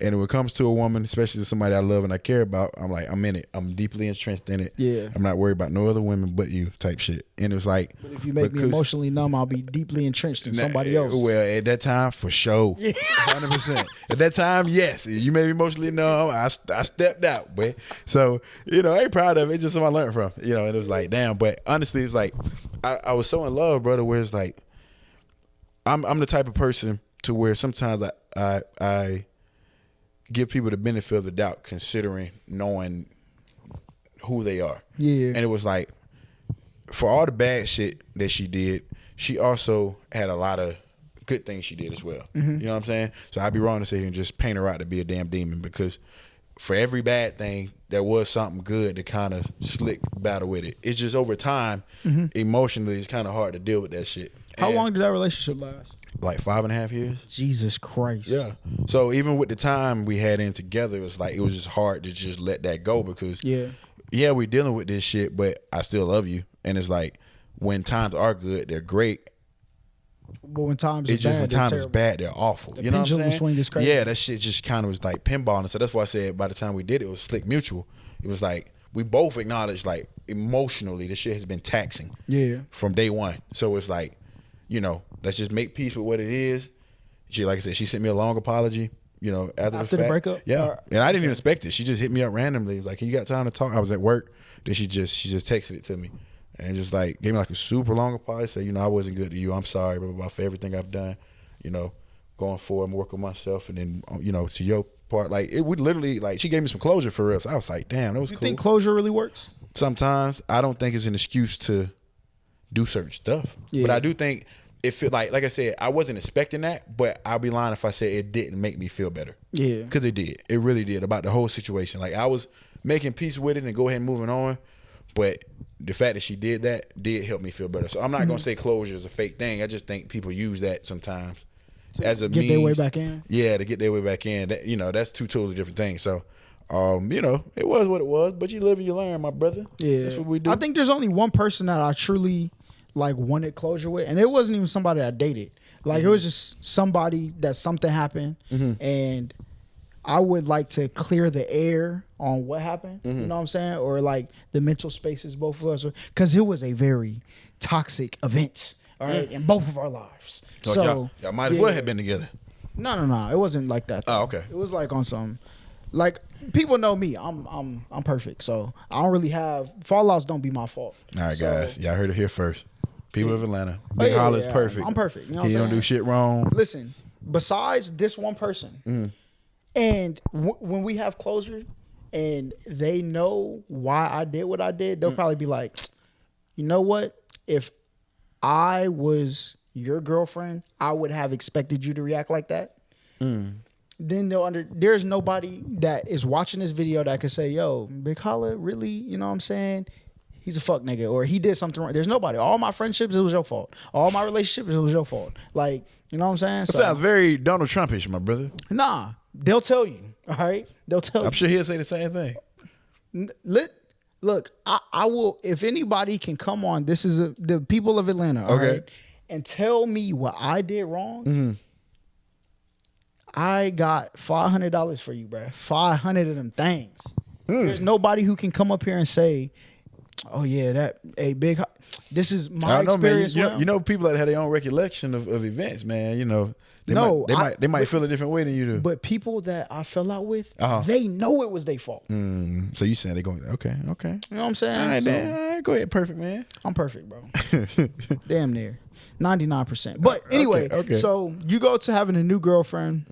And when it comes to a woman, especially to somebody I love and I care about, I'm like, I'm in it. I'm deeply entrenched in it. Yeah. I'm not worried about no other women but you, type shit. And it was like, but if you make me emotionally numb, I'll be deeply entrenched in somebody else. Well, at that time, for sure, 100%. At that time, yes, you made me emotionally numb. I stepped out, boy. So I ain't proud of it. It's just something I learned from. And it was like, damn. But honestly, it's like I was so in love, brother. Where it's like I'm the type of person to where sometimes I give people the benefit of the doubt, considering knowing who they are. Yeah. And it was like, for all the bad shit that she did, she also had a lot of good things she did as well. Mm-hmm. You know what I'm saying? So I'd be wrong to sit here and just paint her out to be a damn demon, because for every bad thing, there was something good to kind of slick battle with it. It's just over time, emotionally, it's kind of hard to deal with that shit. How long did that relationship last? Like 5.5 years. Jesus Christ. Yeah. So even with the time we had in together, it was just hard to just let that go, because we're dealing with this shit, but I still love you. And it's like, when times are good, they're great. But when times it's are just bad, when times is bad, they're awful. The you know what I'm saying? swing is crazy. Yeah, that shit just kind of was like pinballing. So that's why I said by the time we did it was slick mutual. It was like we both acknowledged, like, emotionally this shit has been taxing. Yeah. From day one. So it's like, let's just make peace with what it is. She, like I said, she sent me a long apology, after the breakup? Yeah. And I didn't even expect it. She just hit me up randomly. Like, you got time to talk? I was at work. Then she just texted it to me. And just like gave me like a super long apology. Said, I wasn't good to you. I'm sorry, blah, blah, blah, for everything I've done. Going forward, I'm working on myself. And then, to your part, like, it would literally, like, she gave me some closure for real. So I was like, damn, that was cool. You think closure really works? Sometimes. I don't think it's an excuse to do certain stuff. Yeah. But I do think like I said, I wasn't expecting that, but I'll be lying if I said it didn't make me feel better. Yeah. Because it did. It really did, about the whole situation. Like, I was making peace with it and go ahead and moving on. But the fact that she did that did help me feel better. So I'm not going to say closure is a fake thing. I just think people use that sometimes as a means. Get their way back in? Yeah, to get their way back in. That, that's two totally different things. So, it was what it was. But you live and you learn, my brother. Yeah. That's what we do. I think there's only one person that I truly, like, wanted closure with. And it wasn't even somebody I dated. Like, it was just somebody that something happened. And I would like to clear the air on what happened, you know what I'm saying? Or like the mental spaces both of us, because it was a very toxic event, all right, in both of our lives. So y'all might as well have been together. No, it wasn't like that, though. Oh, okay. It was like on some, like, people know me. I'm perfect, so I don't really have fallouts. Don't be my fault. All right, guys, y'all heard it here first. People of Atlanta, Big Holler's perfect. I'm perfect. You know what he I'm don't do shit wrong. Listen, besides this one person, And when we have closure and they know why I did what I did, they'll probably be like, you know what? If I was your girlfriend, I would have expected you to react like that. Then there's nobody that is watching this video that could say, yo, Big Holla, really? You know what I'm saying? He's a fuck nigga, or he did something wrong. There's nobody. All my friendships, it was your fault. All my relationships, it was your fault. Like, you know what I'm saying? That sounds very Donald Trumpish, my brother. Nah, they'll tell you. All right, they'll tell you. I'm sure he'll say the same thing. Look, I will. If anybody can come on, this is the people of Atlanta, all right, and tell me what I did wrong. I got $500 for you, bro. 500 of them things. There's nobody who can come up here and say, oh yeah, this is my experience. Man. You know people that had their own recollection of events, man. You know, they might feel a different way than you do. But people that I fell out with, they know it was their fault. So you saying they're going, okay. You know what I'm saying? All right, man. All right, go ahead, perfect, man. I'm perfect, bro. Damn near 99%. But anyway, so you go to having a new girlfriend.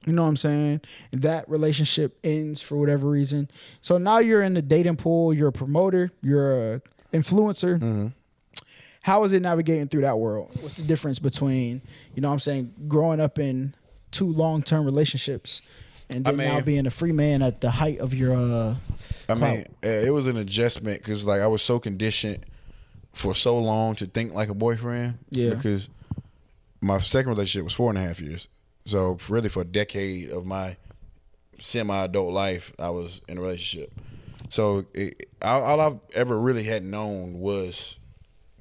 You know what I'm saying? And that relationship ends for whatever reason. So now you're in the dating pool. You're a promoter. You're a influencer. How is it navigating through that world? What's the difference between, you know what I'm saying, growing up in 2 long-term relationships and then now being a free man at the height of your it was an adjustment because like I was so conditioned for so long to think like a boyfriend. Yeah. Because my second relationship was 4.5 years. So really for a decade of my semi-adult life, I was in a relationship. So all I've ever really had known was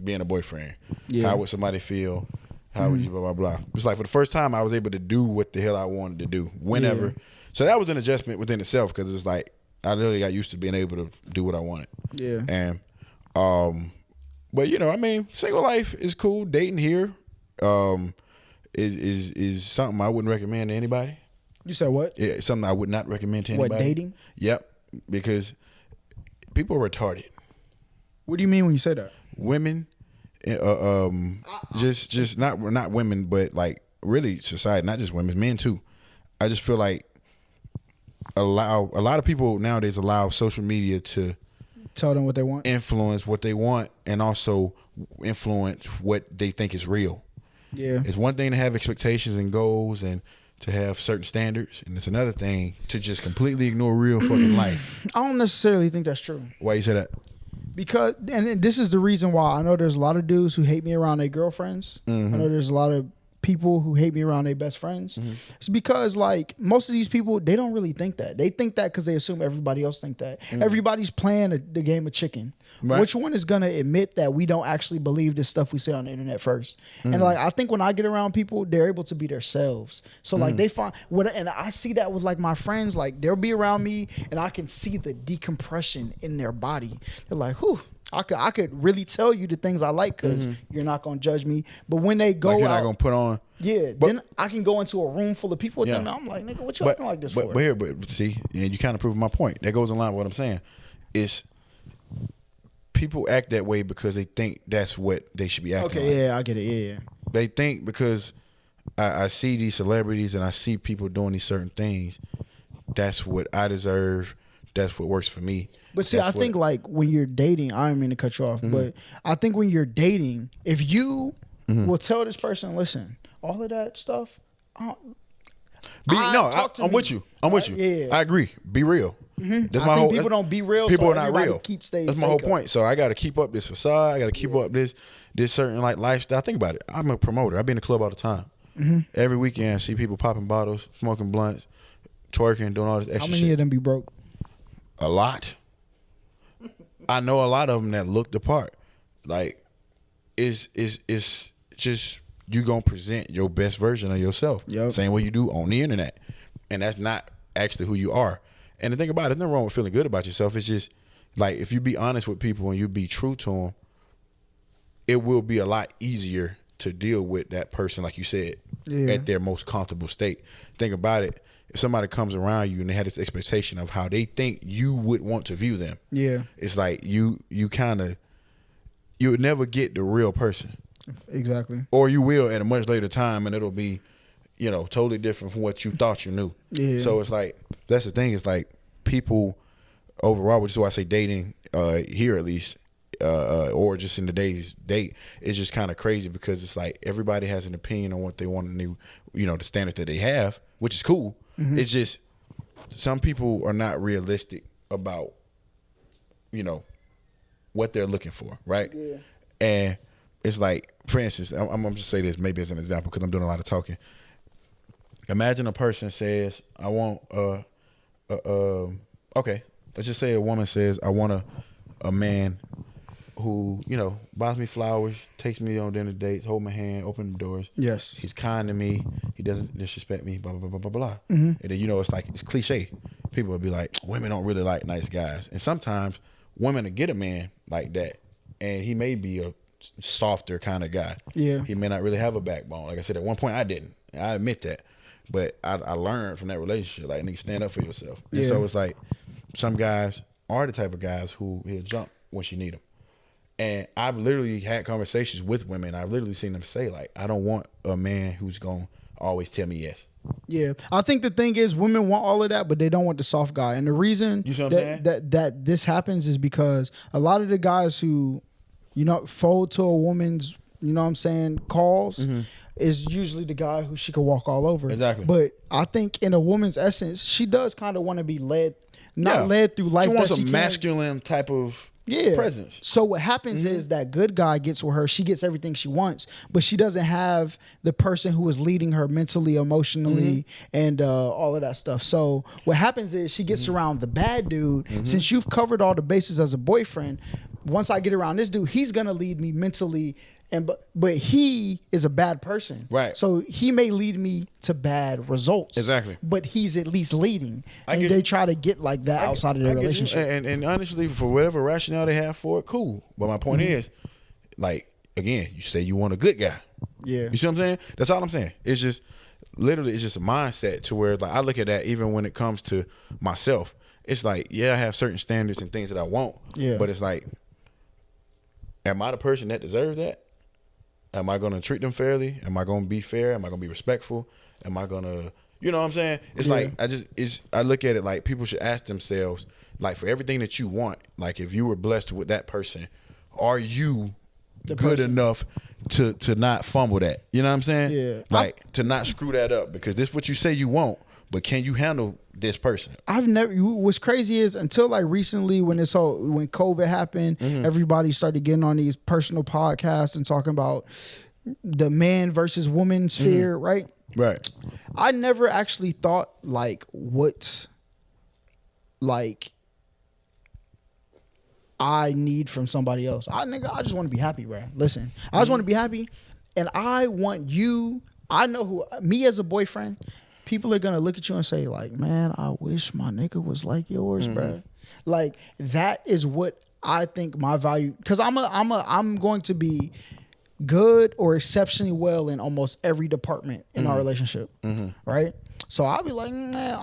being a boyfriend. Yeah. How would somebody feel? How would you blah, blah, blah. It's like for the first time I was able to do what the hell I wanted to do whenever. Yeah. So that was an adjustment within itself because it's like I literally got used to being able to do what I wanted. Yeah. And but you know, I mean, single life is cool. Dating here is something I wouldn't recommend to anybody. You said what? Yeah, something I would not recommend to anybody. What, dating? Yep, because people are retarded. What do you mean when you say that? Women, just not women, but like really society, not just women, men too. I just feel like a lot of people nowadays allow social media to tell them what they want, influence what they want, and also influence what they think is real. Yeah, it's one thing to have expectations and goals and to have certain standards, and it's another thing to just completely ignore real fucking life. I don't necessarily think that's true. Why you say that? Because, and this is the reason why I know there's a lot of dudes who hate me around their girlfriends. I know there's a lot of people who hate me around their best friends. It's because like most of these people, they don't really think that. They think that because they assume everybody else think that. Everybody's playing the game of chicken. Right. Which one is gonna admit that we don't actually believe this stuff we say on the internet first? And like I think when I get around people, they're able to be themselves. So like they find and I see that with like my friends, like they'll be around me and I can see the decompression in their body. They're like, whew. I could really tell you the things I like because you're not gonna judge me. But when they go, like you're not gonna put on. Yeah, then I can go into a room full of people. And I'm like, nigga, what you acting like this for? But see, and you kind of proved my point. That goes in line with what I'm saying. Is people act that way because they think that's what they should be acting like. Okay, yeah, I get it. Yeah. They think because I see these celebrities and I see people doing these certain things, that's what I deserve. That's what works for me. But see, I think like when you're dating, I don't mean to cut you off, but I think when you're dating, if you will tell this person, listen, all of that stuff, I'm with you. I'm with you. Yeah. I agree. Be real. That's my whole. People don't be real. People so are not real. That's my whole point. So I got to keep up this facade. I got to keep up this certain like lifestyle. Think about it. I'm a promoter. I be in the club all the time. Every weekend, I see people popping bottles, smoking blunts, twerking, doing all this extra shit. How many of them be broke? A lot. I know a lot of them that look the part. Like, it's just you gonna present your best version of yourself, same way you do on the internet, and that's not actually who you are. And the thing about it, there's nothing wrong with feeling good about yourself. It's just like if you be honest with people and you be true to them, it will be a lot easier to deal with that person, like you said, at their most comfortable state. Think about it. If somebody comes around you and they had this expectation of how they think you would want to view them, it's like you would never get the real person. Exactly. Or you will at a much later time, and it'll be, totally different from what you thought you knew. Yeah. So it's like, that's the thing. It's like people overall, which is why I say dating here at least, or just in today's date, is just kind of crazy because it's like everybody has an opinion on what they want to do, the standards that they have, which is cool. Mm-hmm. It's just some people are not realistic about, what they're looking for, right? Yeah. And it's like, for instance, I'm going to just say this maybe as an example because I'm doing a lot of talking. Imagine a person says, I want, okay, let's just say a woman says, I want a man who, buys me flowers, takes me on dinner dates, hold my hand, open the doors. Yes. He's kind to me. He doesn't disrespect me, blah, blah, blah, blah, blah, blah. Mm-hmm. And then, it's like, it's cliche. People will be like, women don't really like nice guys. And sometimes women will get a man like that, and he may be a softer kind of guy. Yeah. He may not really have a backbone. Like I said, at one point I didn't. I admit that. But I learned from that relationship, like, nigga, stand up for yourself. And so it's like, some guys are the type of guys who he'll jump when she need him. And I've literally had conversations with women. I've literally seen them say, like, I don't want a man who's going to always tell me yes. Yeah. I think the thing is women want all of that, but they don't want the soft guy. And the reason that this happens is because a lot of the guys who, fold to a woman's, calls is usually the guy who she could walk all over. Exactly. But I think in a woman's essence, she does kind of want to be led, led through life. She wants a masculine type of presence. So what happens is that good guy gets with her. She gets everything she wants, but she doesn't have the person who is leading her mentally, emotionally, and all of that stuff. So what happens is she gets around the bad dude. Since you've covered all the bases as a boyfriend, once I get around this dude, he's gonna lead me mentally. But he is a bad person. Right. So he may lead me to bad results. Exactly. But he's at least leading. And they try to get like that outside of their relationship. And honestly, for whatever rationale they have for it, cool. But my point is, like, again, you say you want a good guy. Yeah. You see what I'm saying? That's all I'm saying. It's just, literally, it's just a mindset to where, like, I look at that even when it comes to myself. It's like, yeah, I have certain standards and things that I want. Yeah. But it's like, am I the person that deserves that? Am I going to treat them fairly? Am I going to be fair? Am I going to be respectful? Am I going to, you know what I'm saying? It's like, I look at it like people should ask themselves, like, for everything that you want, like, if you were blessed with that person, are you good enough to not fumble that? You know what I'm saying? Yeah. Like, to not screw that up, because this is what you say you want, but can you handle this person? What's crazy is until like recently when COVID happened, everybody started getting on these personal podcasts and talking about the man versus woman sphere, right? Right. I never actually thought like what like I need from somebody else. I just want to be happy, bro. Listen, I just want to be happy, and I want you. I know me as a boyfriend. People are gonna look at you and say, like, man, I wish my nigga was like yours, bro. Like, that is what I think my value, because I'm going to be good or exceptionally well in almost every department in our relationship, right? So I'll be like, man,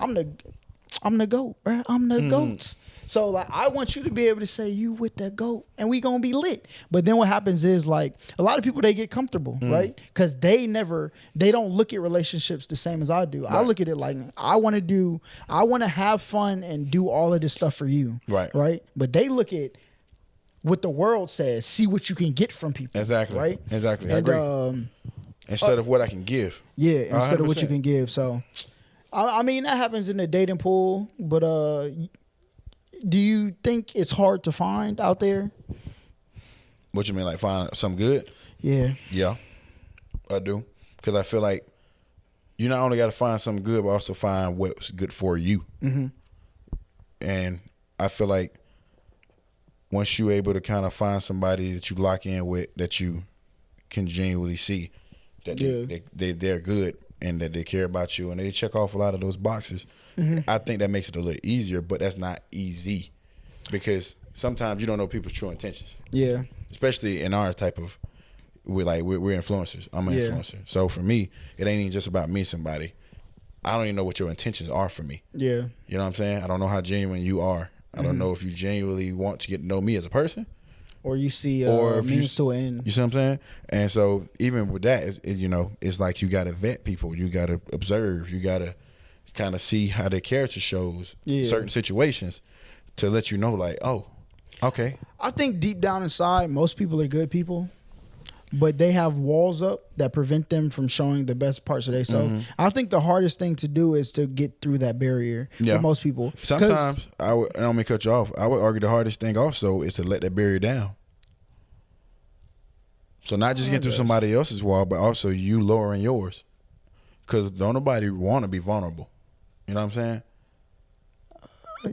I'm the GOAT, bro. I'm the GOAT. So like, I want you to be able to say you with that GOAT, and we gonna be lit. But then what happens is, like, a lot of people, they get comfortable, right? Because they don't look at relationships the same as I do. Right. I look at it like, I want to have fun and do all of this stuff for you, right? But they look at what the world says, see what you can get from people. Exactly. Right? Exactly. I agree. Instead of what I can give. Yeah, instead 100%. Of what you can give. So, I mean, that happens in the dating pool, but do you think it's hard to find out there? What you mean, like find something good? Yeah. Yeah, I do. Because I feel like you not only got to find something good, but also find what's good for you. And I feel like once you're able to kind of find somebody that you lock in with, that you can genuinely see that they're good and that they care about you and they check off a lot of those boxes, I think that makes it a little easier, but that's not easy because sometimes you don't know people's true intentions. Yeah. Especially in our type of, we're influencers. I'm an influencer. So for me, it ain't even just about me, somebody. I don't even know what your intentions are for me. Yeah. You know what I'm saying? I don't know how genuine you are. I don't know if you genuinely want to get to know me as a person or you see or means to an end. You see what I'm saying? And so even with that, it's like you got to vet people. You got to observe. You got to kind of see how their character shows certain situations to let you know, like, oh, okay. I think deep down inside, most people are good people, but they have walls up that prevent them from showing the best parts of themselves. I think the hardest thing to do is to get through that barrier for most people. Sometimes, I don't mean to cut you off, I would argue the hardest thing also is to let that barrier down. So not just get through somebody else's wall, but also you lowering yours. Because don't nobody want to be vulnerable. You know what I'm saying?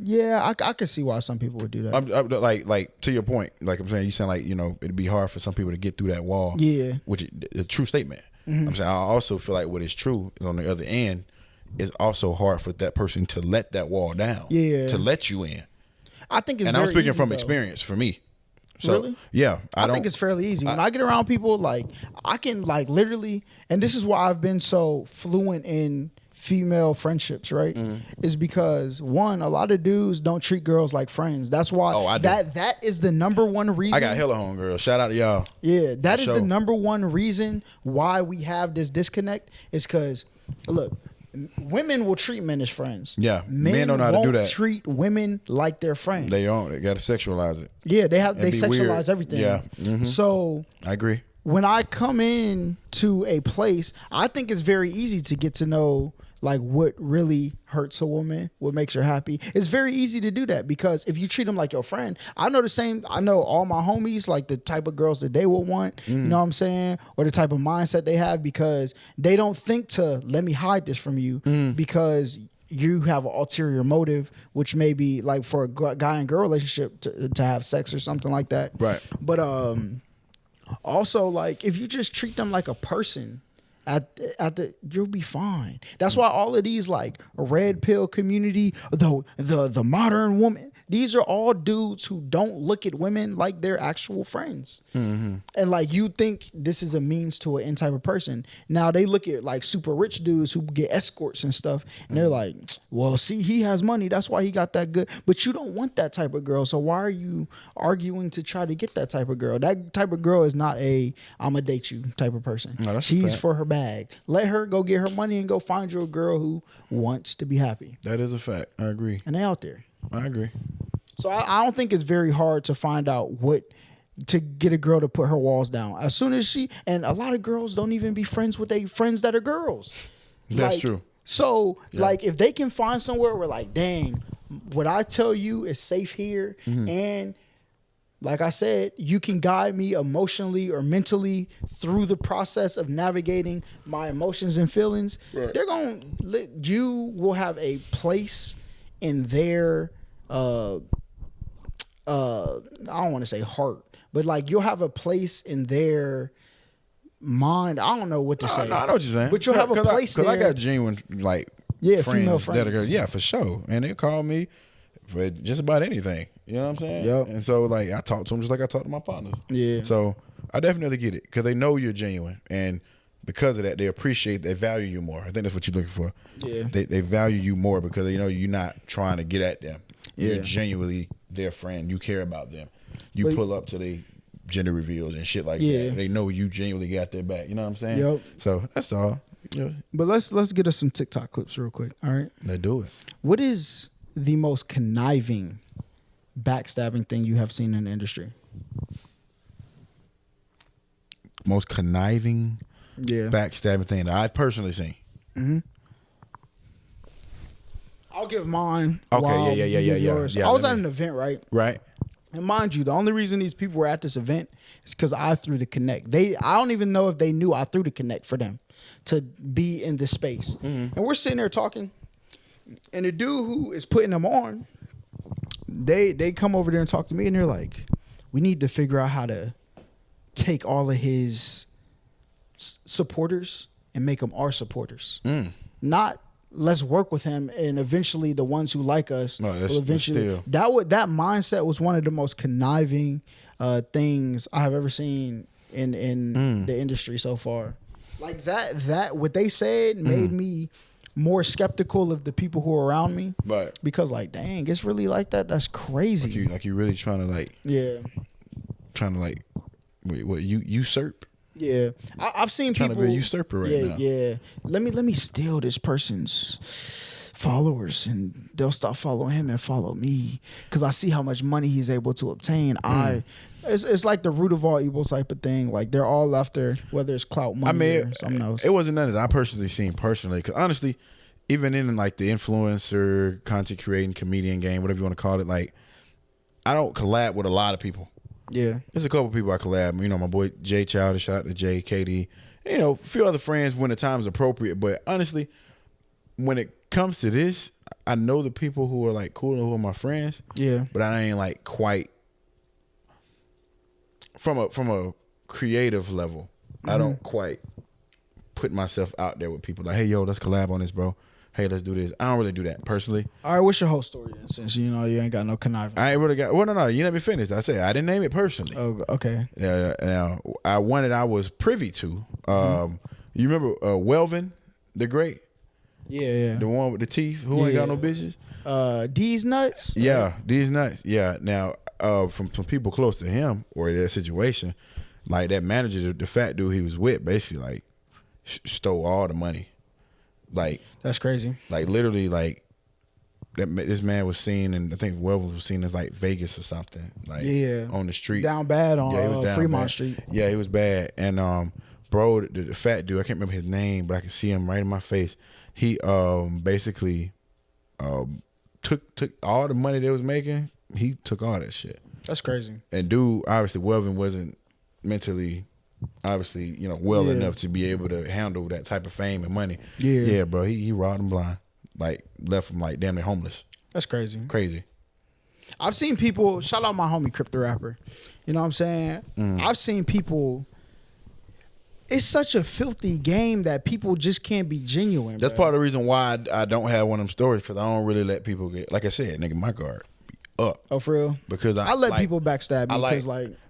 Yeah, I could see why some people would do that. I'm like to your point, like I'm saying, you sound like, it'd be hard for some people to get through that wall. Yeah. Which is a true statement. I'm saying I also feel like what is true is on the other end is also hard for that person to let that wall down. Yeah. To let you in. I think it's and I'm speaking from experience for me. So, really? Yeah. I think it's fairly easy. When I get around people, like I can like literally, and this is why I've been so fluent in female friendships, right? Is because one, a lot of dudes don't treat girls like friends. That's why that is the number one reason. I got hella homegirls. Shout out to y'all. Yeah, that is the number one reason why we have this disconnect is because look, women will treat men as friends. Yeah, men don't know how to do that. Treat women like their friends. They don't. They got to sexualize it. Yeah, they sexualize weird. Everything. Yeah. So I agree. When I come in to a place, I think it's very easy to get to know like what really hurts a woman, what makes her happy. It's very easy to do that because if you treat them like your friend, I know all my homies, like the type of girls that they will want, you know what I'm saying? Or the type of mindset they have because they don't think to let me hide this from you because you have an ulterior motive, which may be like for a guy and girl relationship to have sex or something like that. Right. But also like if you just treat them like a person, you'll be fine. That's why all of these like red pill community, the modern woman, these are all dudes who don't look at women like they're actual friends. And like you think this is a means to an end type of person. Now they look at like super rich dudes who get escorts and stuff, and they're like, well, see, he has money, that's why he got that good. But you don't want that type of girl. So why are you arguing to try to get that type of girl? That type of girl is not a I'ma date you type of person. No, she's for her bag. Let her go get her money and go find you a girl who wants to be happy. That is a fact. I agree. And they out there. I agree. So I don't think it's very hard to find out to get a girl to put her walls down. As soon as and a lot of girls don't even be friends with their friends that are girls. That's true. So like if they can find somewhere where like, dang, what I tell you is safe here, and like I said, you can guide me emotionally or mentally through the process of navigating my emotions and feelings. Right. You will have a place in their I don't want to say heart, but like you'll have a place in their mind. I don't know what to say. No, I know what you're saying. But you'll have a place there. Because I got genuine like female friends. That are, yeah, for sure. And they call me for just about anything. You know what I'm saying? Yep. And so like I talk to them just like I talk to my partners. Yeah. So I definitely get it because they know you're genuine, and because of that, they value you more. I think that's what you're looking for. Yeah. They value you more because they know you're not trying to get at them. You're genuinely their friend. You care about them. You pull up to the gender reveals and shit like that. They know you genuinely got their back. You know what I'm saying? Yep. So that's all. Yeah. But let's get us some TikTok clips real quick. All right. Let's do it. What is the most conniving, backstabbing thing you have seen in the industry? Most conniving, backstabbing thing that I've personally seen. Mm-hmm. I'll give mine. Okay, yeah. I was at an event, right? Right. And mind you, the only reason these people were at this event is because I threw the connect. I don't even know if they knew I threw the connect for them to be in this space. Mm-hmm. And we're sitting there talking, and the dude who is putting them on, they come over there and talk to me, and they're like, we need to figure out how to take all of his supporters and make them our supporters. Not let's work with him, and eventually the ones who like us will eventually. That mindset was one of the most conniving things I have ever seen in the industry so far. Like that what they said made me more skeptical of the people who are around me. Right. Because like, dang, it's really like that. That's crazy. Like you really trying to like trying to like, what usurp? Yeah, I've seen Trying people to be a usurper right now. Yeah, let me steal this person's followers, and they'll stop following him and follow me because I see how much money he's able to obtain. It's like the root of all evil type of thing. Like they're all after whether it's clout, money, or something else. It wasn't none that I personally seen because honestly, even in like the influencer, content creating, comedian game, whatever you want to call it, like I don't collab with a lot of people. Yeah, there's a couple people I collab. You know, my boy Jay Childish, shout out to Jay, KD. You know, a few other friends when the time's appropriate. But honestly, when it comes to this, I know the people who are like cool and who are my friends. Yeah, but I ain't like quite from a creative level. I don't quite put myself out there with people like, hey, yo, let's collab on this, bro. Hey, let's do this. I don't really do that personally. All right, what's your whole story then? Since you know you ain't got no conniving. I ain't really got. Well, no. You let me finish. I said I didn't name it personally. Oh, okay. Now, one that I was privy to. You remember Welvin the Great? Yeah. The one with the teeth who ain't got no bitches. These nuts. Yeah, these nuts. Yeah. Now, from people close to him or that situation, like that manager, the fat dude he was with, basically like stole all the money. Like that's crazy. Like literally, like this man was seen, and I think Welvin was seen as like Vegas or something. Like on the street, down bad on Fremont Street. Yeah, he was bad. And bro, the fat dude, I can't remember his name, but I can see him right in my face. He basically took all the money they was making. He took all that shit. That's crazy. And dude, obviously, Welvin wasn't mentally. Obviously, you know, well enough to be able to handle that type of fame and money. Yeah, bro. He robbed him blind, like left him like damn near homeless. That's crazy. Crazy. I've seen people. Shout out my homie Crypto Rapper. You know what I'm saying? I've seen people. It's such a filthy game that people just can't be genuine. That's part of the reason why I don't have one of them stories, because I don't really let people get, like I said, nigga, my guard up. Oh, for real? Because I let people backstab me because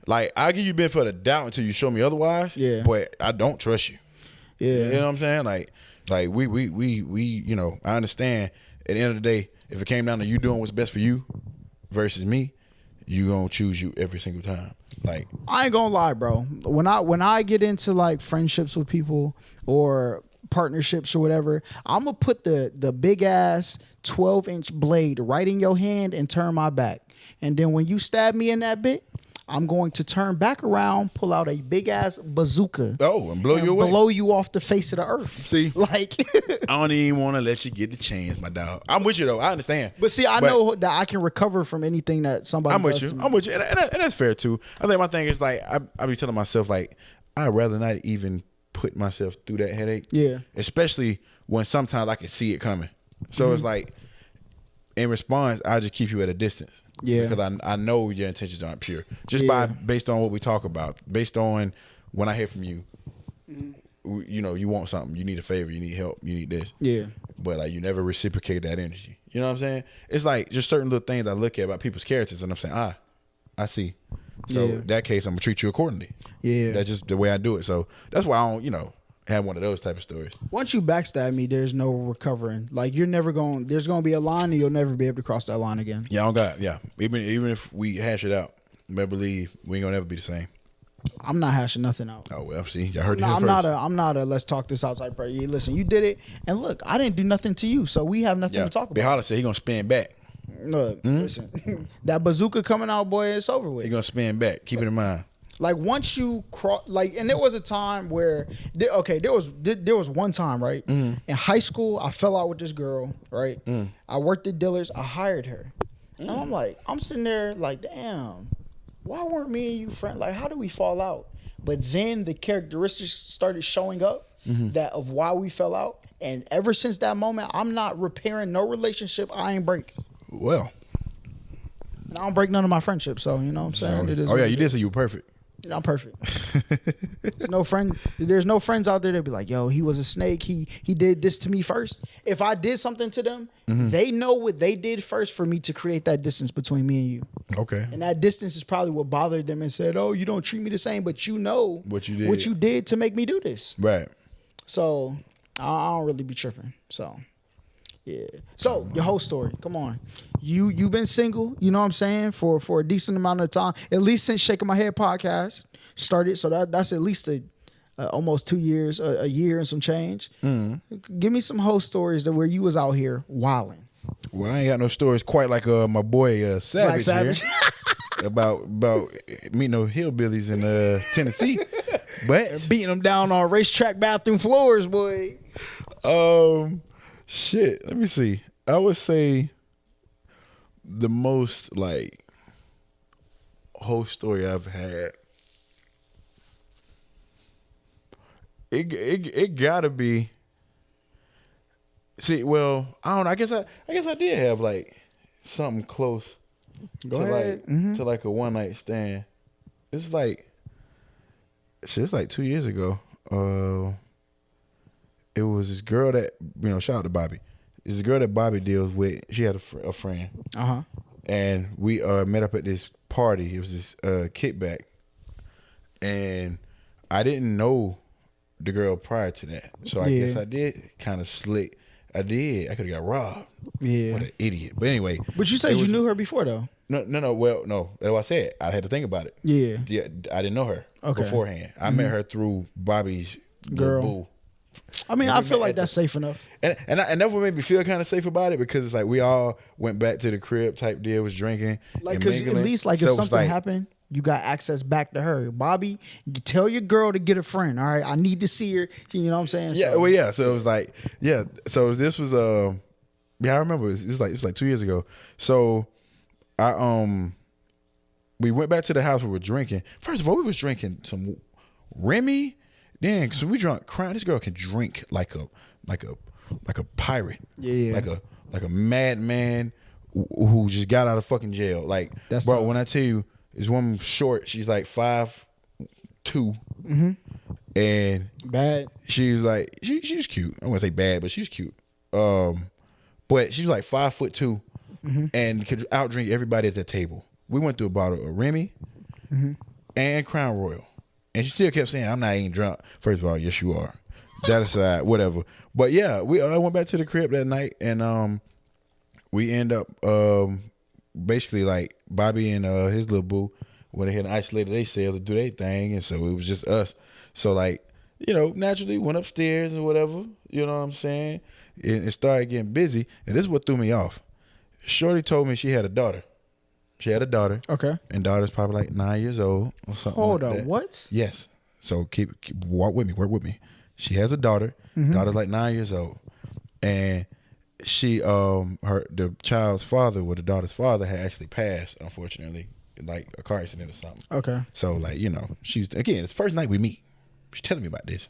like I give you benefit of the doubt until you show me otherwise. Yeah. But I don't trust you. Yeah. You know what I'm saying? Like we you know, I understand at the end of the day, if it came down to you doing what's best for you versus me, you gonna choose you every single time. Like I ain't gonna lie, bro. When I get into like friendships with people or partnerships or whatever, I'm gonna put the big ass 12-inch blade right in your hand and turn my back. And then when you stab me in that bit, I'm going to turn back around, pull out a big ass bazooka. Oh, and blow you away. Blow you off the face of the earth. See? Like I don't even want to let you get the chance, my dog. I'm with you though. I understand. But see, I know that I can recover from anything that somebody does to me. I'm with you. And that's fair too. I think my thing is like I be telling myself like I'd rather not even put myself through that headache. Yeah. Especially when sometimes I can see it coming. So it's like in response, I just keep you at a distance. Yeah. Because I know your intentions aren't pure. Just based on what we talk about, based on when I hear from you, you know, you want something, you need a favor, you need help, you need this. Yeah. But like you never reciprocate that energy. You know what I'm saying? It's like just certain little things I look at about people's characters and I'm saying, I see. So in that case, I'm gonna treat you accordingly. Yeah. That's just the way I do it. So that's why I don't, you know, have one of those type of stories. Once you backstab me, there's no recovering. Like there's going to be a line and you'll never be able to cross that line again. Yeah, I don't got. Yeah, even if we hash it out, better believe we ain't gonna ever be the same. I'm not hashing nothing out. Oh well, see, y'all heard it here I'm first. I'm not a let's talk this out type person. Yeah, listen, you did it, and look, I didn't do nothing to you, so we have nothing to talk about. Beholder said he gonna spin back. Look, listen, that bazooka coming out, boy, it's over with. He gonna spin back. Keep it in mind. Like once you cross, like, and there was a time where, there was one time, right? In high school, I fell out with this girl, right? I worked at Dillard's, I hired her, and I'm like, I'm sitting there like, damn, why weren't me and you friends? Like, how did we fall out? But then the characteristics started showing up that of why we fell out, and ever since that moment, I'm not repairing no relationship I ain't break. Well, and I don't break none of my friendships, so you know what I'm saying. So, you did say you were perfect. I'm perfect. There's no friends out there that be like, yo, he was a snake. He did this to me first. If I did something to them, they know what they did first for me to create that distance between me and you. Okay. And that distance is probably what bothered them and said, oh, you don't treat me the same, but you know what you did to make me do this. Right. So I don't really be tripping. So Yeah. So your whole story. Come on. You've been single, you know what I'm saying, for a decent amount of time. At least since Shaking My Head podcast started. So that's at least almost 2 years, a year and some change. Give me some whole stories that where you was out here wilding. Well, I ain't got no stories quite like my boy Savage, Savage. here about meeting no hillbillies in Tennessee, but Beating them down on racetrack bathroom floors, boy. Shit. Let me see. I would say the most like whole story I've had. It gotta be. See, well, I don't know. I guess I did have like something close Go to ahead. like to like a one night stand. It's like shit. It's like 2 years ago. It was this girl that shout out to Bobby. This girl that Bobby deals with. She had a friend. And we met up at this party. It was this kickback, and I didn't know the girl prior to that, so I guess I did kind of slick. I could have got robbed. Yeah. What an idiot. But anyway. But you said you knew her before though. No. Well, no. That's what I said. I had to think about it. Yeah. Yeah. I didn't know her beforehand. I met her through Bobby's girl. Boo. I mean, I feel like that's safe enough. And that would make me feel kind of safe about it because it's like we all went back to the crib type deal, was drinking. Like, because at least like if something happened, you got access back to her. Bobby, you tell your girl to get a friend. All right, I need to see her. You know what I'm saying? Yeah, well, yeah. So it was like, yeah. So this was I remember it was like 2 years ago. So we went back to the house. We were drinking. First of all, we was drinking some Remy. Then so we drunk Crown. This girl can drink like a pirate. Yeah. Like a madman who just got out of fucking jail. Like, that's bro, tough. when I tell you, this woman short. She's like 5'2", and Bad. she's like she's cute. I'm gonna say bad, but she's cute. But she's like 5'2", and could outdrink everybody at the table. We went through a bottle of Remy and Crown Royal. And she still kept saying, I'm not even drunk. First of all, yes, you are. That aside, whatever. But yeah, we went back to the crib that night, and we end up basically like Bobby and his little boo went ahead and isolated themselves to do their thing, and so it was just us. So like, naturally went upstairs and whatever, you know what I'm saying? And it started getting busy, and this is what threw me off. Shorty told me she had a daughter. She had a daughter. Okay. And daughter's probably like 9 years old or something. Hold like on, that. what? Yes. So keep work with me. She has a daughter. Daughter's like 9 years old. And she the child's father, the daughter's father, had actually passed, unfortunately, like a car accident or something. Okay. So like, she's again, it's the first night we meet. She's telling me about this.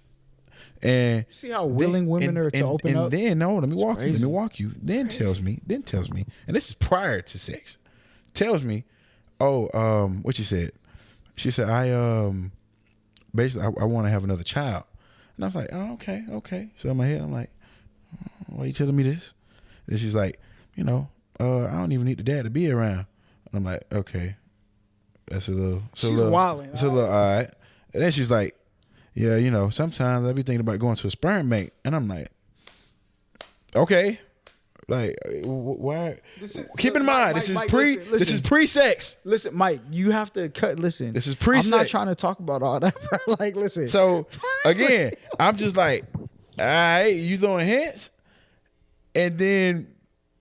And see how willing women are to open up. And then let me walk you. Then Crazy. tells me, and this is prior to sex. Tells me, what she said. She said, basically I want to have another child. And I was like, oh, okay. So in my head, I'm like, why are you telling me this? And she's like, I don't even need the dad to be around. And I'm like, okay. That's a little. She's wilding. It's a little all right. And then she's like, yeah, sometimes I be thinking about going to a sperm bank. And I'm like, okay. Like, why? Keep in mind, this is pre-sex. Listen, Mike, you have to cut. Listen, this is pre-sex. I'm not trying to talk about all that, bro. Like, listen. So again, I'm just like, all right, you throwing hints, and then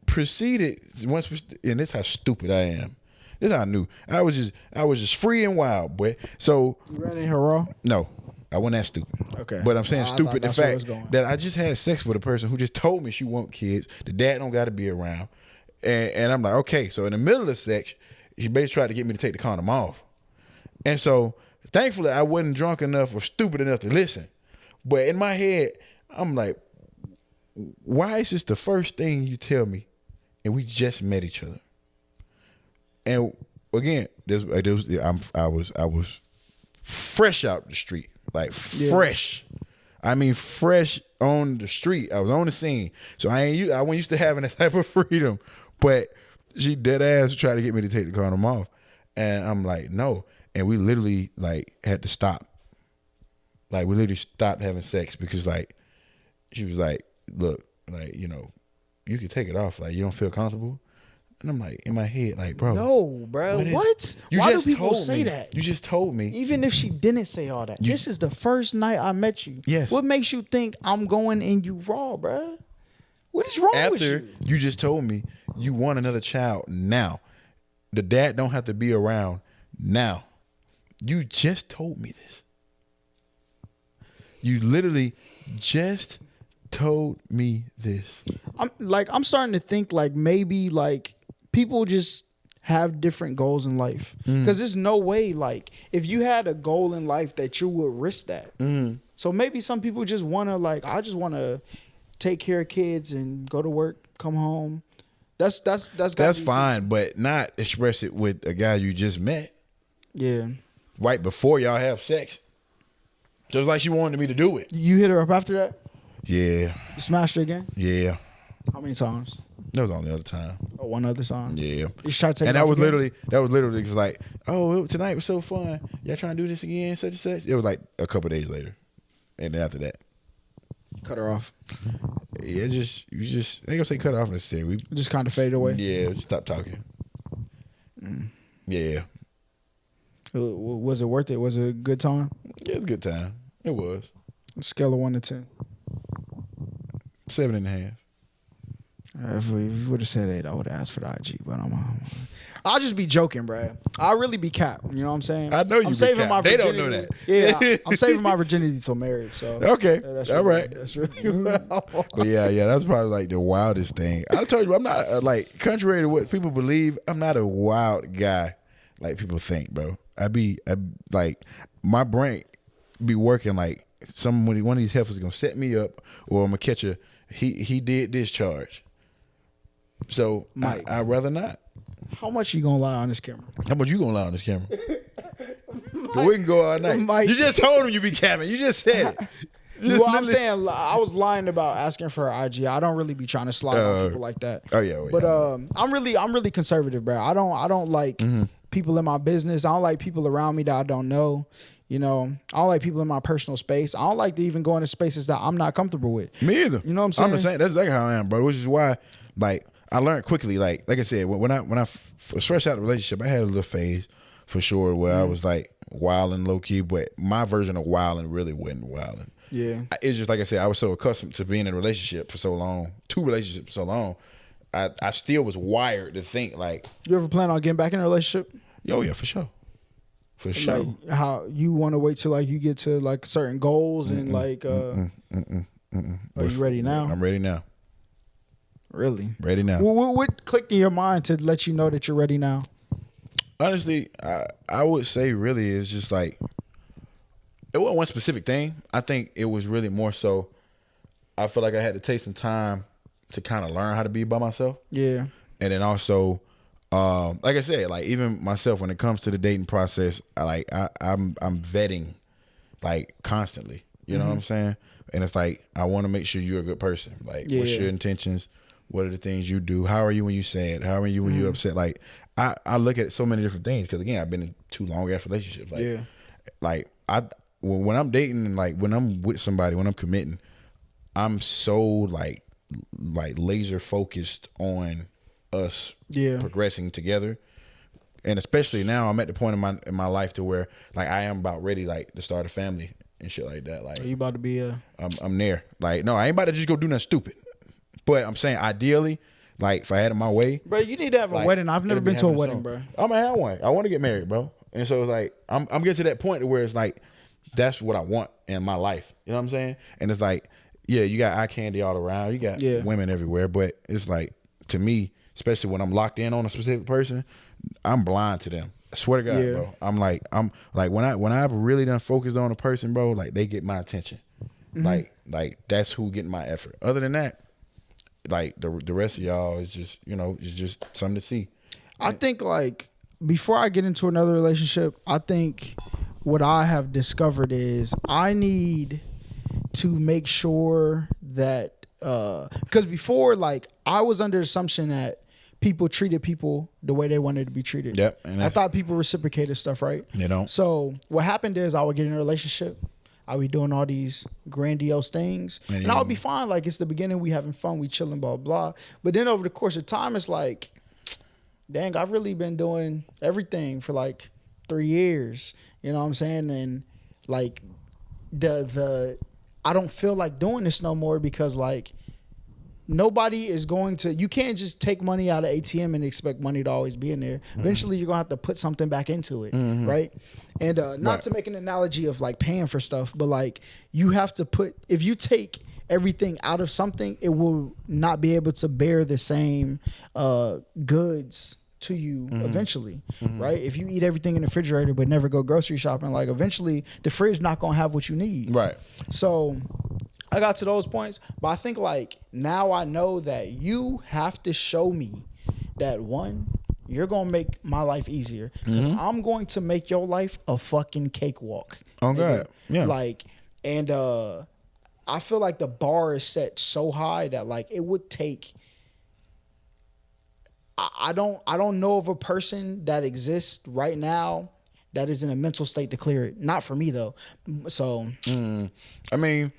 proceeded once. And this is how stupid I am. This is how I knew. I was just free and wild, boy. So you ran in here raw? No. I wasn't that stupid. Okay. But I'm saying stupid the fact going. that I just had sex with a person who just told me she want kids. The dad don't got to be around. And I'm like, okay. So in the middle of the sex, she basically tried to get me to take the condom off. And so thankfully I wasn't drunk enough or stupid enough to listen. But in my head, I'm like, why is this the first thing you tell me? And we just met each other. And again, I was fresh out the street. Like fresh. I mean fresh on the street. I was on the scene. So I wasn't used to having that type of freedom. But she dead ass tried to get me to take the condom off. And I'm like, no. And we literally like had to stop. Like we literally stopped having sex because like she was like, look, like, you can take it off. Like, you don't feel comfortable. And I'm like, in my head, like, bro. No, bro. What? Why do people say that? You just told me. Even if she didn't say all that. This is the first night I met you. Yes. What makes you think I'm going in you raw, bro? What is wrong with you? After you just told me you want another child now. The dad don't have to be around now. You just told me this. You literally just told me this. I'm starting to think like maybe like people just have different goals in life. Because there's no way like if you had a goal in life that you would risk that. So maybe some people just want to like, I just want to take care of kids and go to work, come home. That's fine, but not express it with a guy you just met. Yeah. Right before y'all have sex. Just like she wanted me to do it. You hit her up after that? Yeah. You smashed her again? Yeah. How many times? That was on the other time. Oh, one other time? Yeah. You try to take and it that off was again? literally just like, oh, tonight was so fun. Y'all trying to do this again, such and such. It was like a couple days later. And then after that. Cut her off. Yeah, you just I ain't gonna say cut off necessarily. We just kind of faded away. Yeah, just stop talking. Yeah. Was it worth it? Was it a good time? Yeah, it was a good time. It was. Scale of 1 to 10. 7.5. If we would have said 8, I would have asked for the IG, but I'll just be joking, bro. I'll really be cap. You know what I'm saying? I know you I'm be saving cap. my They virginity. don't know that. Yeah, I'm saving my virginity till marriage. So Okay. yeah, that's all really, right. That's really what I want. But yeah, that's probably like the wildest thing. I told you, I'm not like, contrary to what people believe, I'm not a wild guy like people think, bro. I like, my brain be working like one of these heifers is gonna set me up, or I'm gonna catch he did this charge. So Mike, I'd rather not. How much you gonna lie on this camera? How much you gonna lie on this camera? We can go all night. Mike. You just told him you be capping. You just said it. Well, I'm saying I was lying about asking for her IG. I don't really be trying to slide on people like that. Oh yeah. But I'm really conservative, bro. I don't like people in my business. I don't like people around me that I don't know. You know, I don't like people in my personal space. I don't like to even go into spaces that I'm not comfortable with. Me either. You know what I'm saying? I'm the same. That's exactly how I am, bro. Which is why, like, I learned quickly. Like I said, when I was fresh out of the relationship, I had a little phase for sure where I was like wilding low key, but my version of wilding really wasn't wilding. Yeah. It's just like I said, I was so accustomed to being in a relationship for so long, 2 relationships for so long. I still was wired to think like. You ever plan on getting back in a relationship? Oh yeah, for sure. For sure. Like how you want to wait till like you get to like certain goals and like are you ready now? I'm ready now. Really? Ready now. What clicked in your mind to let you know that you're ready now? Honestly, I would say really it's just like it wasn't one specific thing. I think it was really more so I feel like I had to take some time to kind of learn how to be by myself. Yeah. And then also like I said, like even myself when it comes to the dating process, I'm vetting like constantly. You know what I'm saying? And it's like I want to make sure you're a good person. Like what's your intentions? What are the things you do? How are you when you're sad? How are you when you're upset? Like I look at so many different things because again I've been in 2 long ass relationships. Like when I'm dating and like when I'm with somebody, when I'm committing, I'm so like laser focused on us progressing together. And especially now I'm at the point in my life to where like I am about ready like to start a family and shit like that. Like are you about to be I'm there. Like no, I ain't about to just go do nothing stupid. But I'm saying ideally, like if I had it my way, bro, you need to have a wedding. I've never been to a wedding, bro. I'm gonna have one. I want to get married, bro. And so like I'm getting to that point where it's like that's what I want in my life. You know what I'm saying? And it's like, yeah, you got eye candy all around. You got women everywhere. But it's like, to me, especially when I'm locked in on a specific person, I'm blind to them. I swear to God, bro. I'm like when I've really done focused on a person, bro, like they get my attention. Like that's who getting my effort. Other than that, like the rest of y'all is just, you know, it's just something to see. I think like before I get into another relationship, I think what I have discovered is I need to make sure that because before, like I was under assumption that people treated people the way they wanted to be treated. Yep. And I thought people reciprocated stuff, right? They don't. So what happened is I would get in a relationship, I'll be doing all these grandiose things, and I'll be fine. Like, it's the beginning, we having fun, we chilling, blah, blah. But then over the course of time, it's like, dang, I've really been doing everything for like 3 years. You know what I'm saying? And like I don't feel like doing this no more because like nobody is going to, you can't just take money out of ATM and expect money to always be in there. Eventually you're gonna have to put something back into it, right? And not to make an analogy of like paying for stuff, but like you have to put, if you take everything out of something, it will not be able to bear the same goods to you eventually, right? If you eat everything in the refrigerator but never go grocery shopping, like eventually the fridge not gonna have what you need, right? So I got to those points, but I think like now I know that you have to show me that, one, you're gonna make my life easier, because I'm going to make your life a fucking cakewalk. Oh God, yeah. Like, and I feel like the bar is set so high that like it would take. I don't know of a person that exists right now that is in a mental state to clear it. Not for me though. So I mean,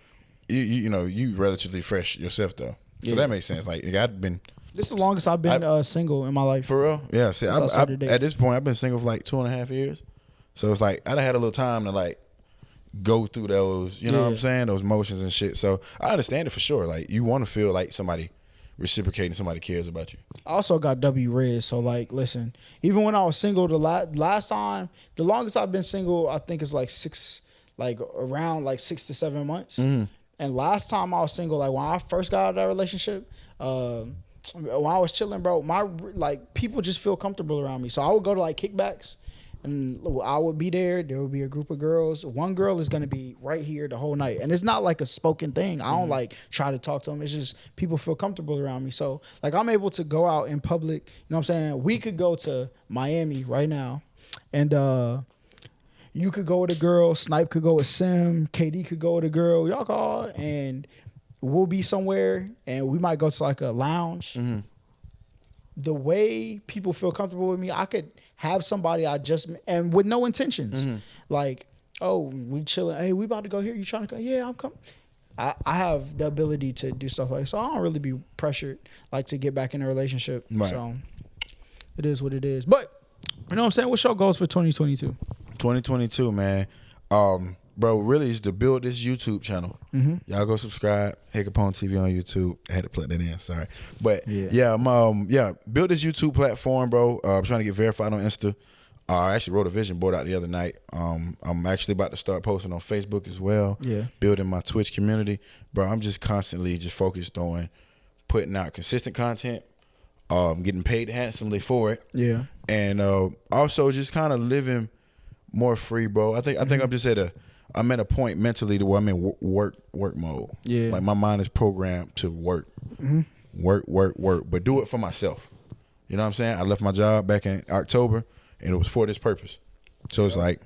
you know, you relatively fresh yourself though, so that makes sense. Like I've been. This is the longest I've been single in my life. For real? Yeah. See, at this point, I've been single for like 2.5 years. So it's like I done had a little time to like go through those, you know what I'm saying, those motions and shit. So I understand it for sure. Like you want to feel like somebody reciprocating, somebody cares about you. I also got W Red, so like, listen, even when I was single, the last time, the longest I've been single, I think is like around 6 to 7 months. And last time I was single, like when I first got out of that relationship, when I was chilling, bro, my like people just feel comfortable around me. So I would go to like kickbacks, and I would be there. There would be a group of girls. One girl is gonna be right here the whole night, and it's not like a spoken thing. I don't like try to talk to them. It's just people feel comfortable around me. So like I'm able to go out in public. You know what I'm saying? We could go to Miami right now, and you could go with a girl. Snipe could go with Sim. KD could go with a girl. Y'all call, and we'll be somewhere, and we might go to like a lounge. The way people feel comfortable with me, I could have somebody and with no intentions. Like, oh, we chilling. Hey, we about to go here. You trying to go? Yeah, I'm coming. I have the ability to do stuff like, so I don't really be pressured like to get back in a relationship. Right. So it is what it is. But you know what I'm saying? What's your goals for 2022? 2022, man. Bro, really is to build this YouTube channel. Y'all go subscribe. Hey, Capone TV on YouTube. I had to plug that in. Sorry, but build this YouTube platform, bro. I'm trying to get verified on Insta. I actually wrote a vision board out the other night. I'm actually about to start posting on Facebook as well. Yeah, building my Twitch community, bro. I'm just constantly just focused on putting out consistent content, getting paid handsomely for it. Yeah, and also just kind of living more free, bro. I think I'm at a point mentally to where I'm in work mode. Yeah. Like my mind is programmed to work. Work, but do it for myself. You know what I'm saying? I left my job back in October, and it was for this purpose. So it's like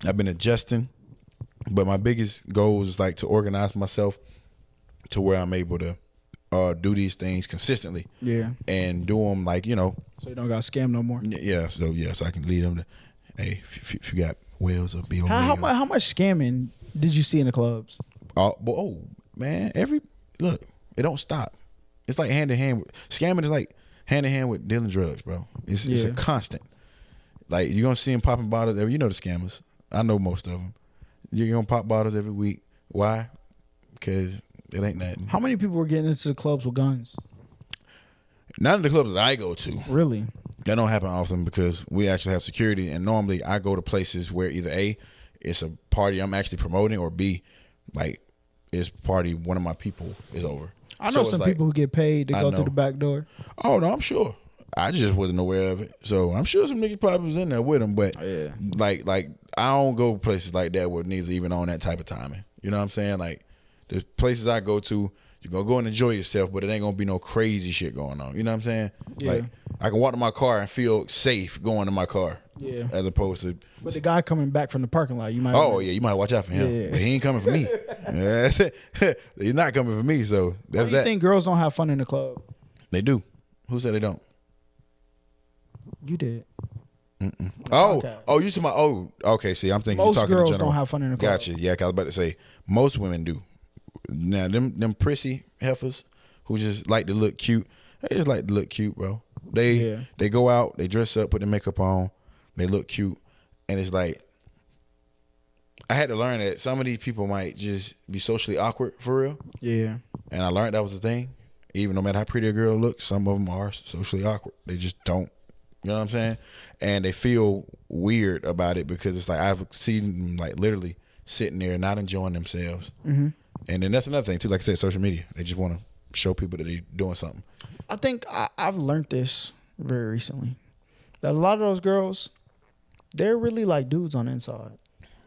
I've been adjusting, but my biggest goal is like to organize myself to where I'm able to do these things consistently. Yeah. And do them like, you know. So you don't got scammed no more. Yeah. So I can lead them to, hey, if you got whales or be on how much scamming did you see in the clubs? Oh man, look, it don't stop. It's like hand in hand. Scamming is like hand in hand with dealing drugs, bro. It's a constant. Like you're gonna see them popping bottles every. You know the scammers. I know most of them. You're gonna pop bottles every week. Why? Because it ain't nothing. How many people were getting into the clubs with guns? None of the clubs that I go to. Really? That don't happen often because we actually have security, and normally I go to places where either A, it's a party I'm actually promoting, or B, like it's party one of my people is over. I know some people who get paid to go through the back door. Oh no, I'm sure. I just wasn't aware of it, so I'm sure some niggas probably was in there with them. But like I don't go places like that where niggas even on that type of timing. You know what I'm saying? Like the places I go to, you're gonna go and enjoy yourself, but it ain't gonna be no crazy shit going on. You know what I'm saying? Yeah. Like I can walk to my car and feel safe going to my car. Yeah. As opposed to. But the guy coming back from the parking lot, you might. Oh yeah, you might watch out for him. Yeah. But he ain't coming for me. He's not coming for me. So that's that. Why do you think girls don't have fun in the club? They do. Who said they don't? You did. Oh, you talking about? Oh, okay. See, I'm thinking Most you're talking girls in general. don't have fun in the club. Gotcha. Yeah, 'cause I was about to say most women do. Now them prissy heifers who just like to look cute. They just like to look cute, bro. They go out, they dress up, put their makeup on, they look cute, and it's like I had to learn that some of these people might just be socially awkward for real. Yeah. And I learned that was the thing. Even no matter how pretty a girl looks, some of them are socially awkward. They just don't. You know what I'm saying? And they feel weird about it because it's like I've seen them like literally sitting there not enjoying themselves. Mm-hmm. And then that's another thing too. Like I said, social media. They just want to show people that they're doing something. I think I've learned this very recently. That a lot of those girls, they're really like dudes on the inside.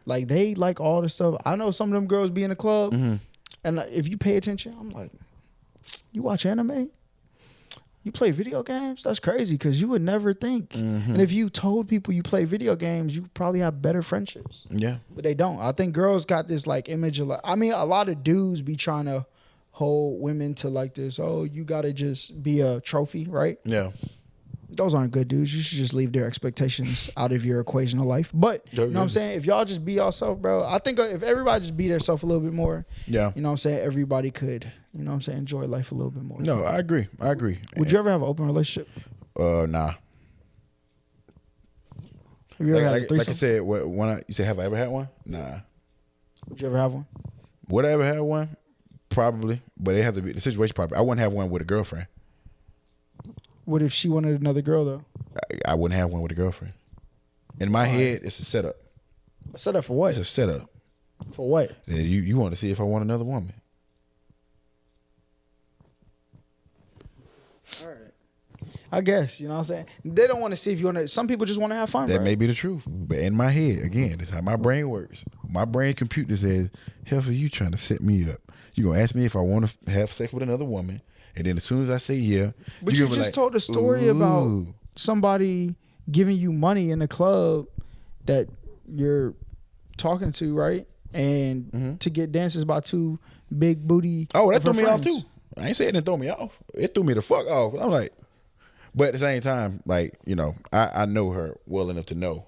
Like they like all this stuff. I know some of them girls be in the club, and if you pay attention, I'm like, you watch anime? You play video games? That's crazy because you would never think. And if you told people you play video games, you probably have better friendships. Yeah. But they don't. I think girls got this like image of like, I mean, a lot of dudes be trying to hold women to like this, oh, you got to just be a trophy, right? Yeah. Those aren't good dudes. You should just leave their expectations out of your equation of life. But, you know what I'm saying? If y'all just be yourself, bro, I think if everybody just be themselves a little bit more, yeah, you know what I'm saying, everybody could, you know what I'm saying, enjoy life a little bit more. No, I agree. Would you ever have an open relationship? Nah. Have you ever had a threesome? Like I said, you said, have I ever had one? Nah. Would you ever have one? Would I ever have one? Probably. But it has to be the situation probably. I wouldn't have one with a girlfriend. What if she wanted another girl, though? I wouldn't have one with a girlfriend. In my head, it's a setup. A setup for what? It's a setup. For what? Yeah, you want to see if I want another woman. All right. I guess, you know what I'm saying? They don't want to see if you want to. Some people just want to have fun, That may be the truth. But in my head, again, that's how my brain works. My brain computer says, hell, for you trying to set me up. You're going to ask me if I want to have sex with another woman. And then as soon as I say yeah. But you just told a story about somebody giving you money in a club that you're talking to, right? And to get dances by two big booty. Oh, that threw me off too. I ain't saying it didn't throw me off. It threw me the fuck off. I'm like, but at the same time, like, you know, I know her well enough to know.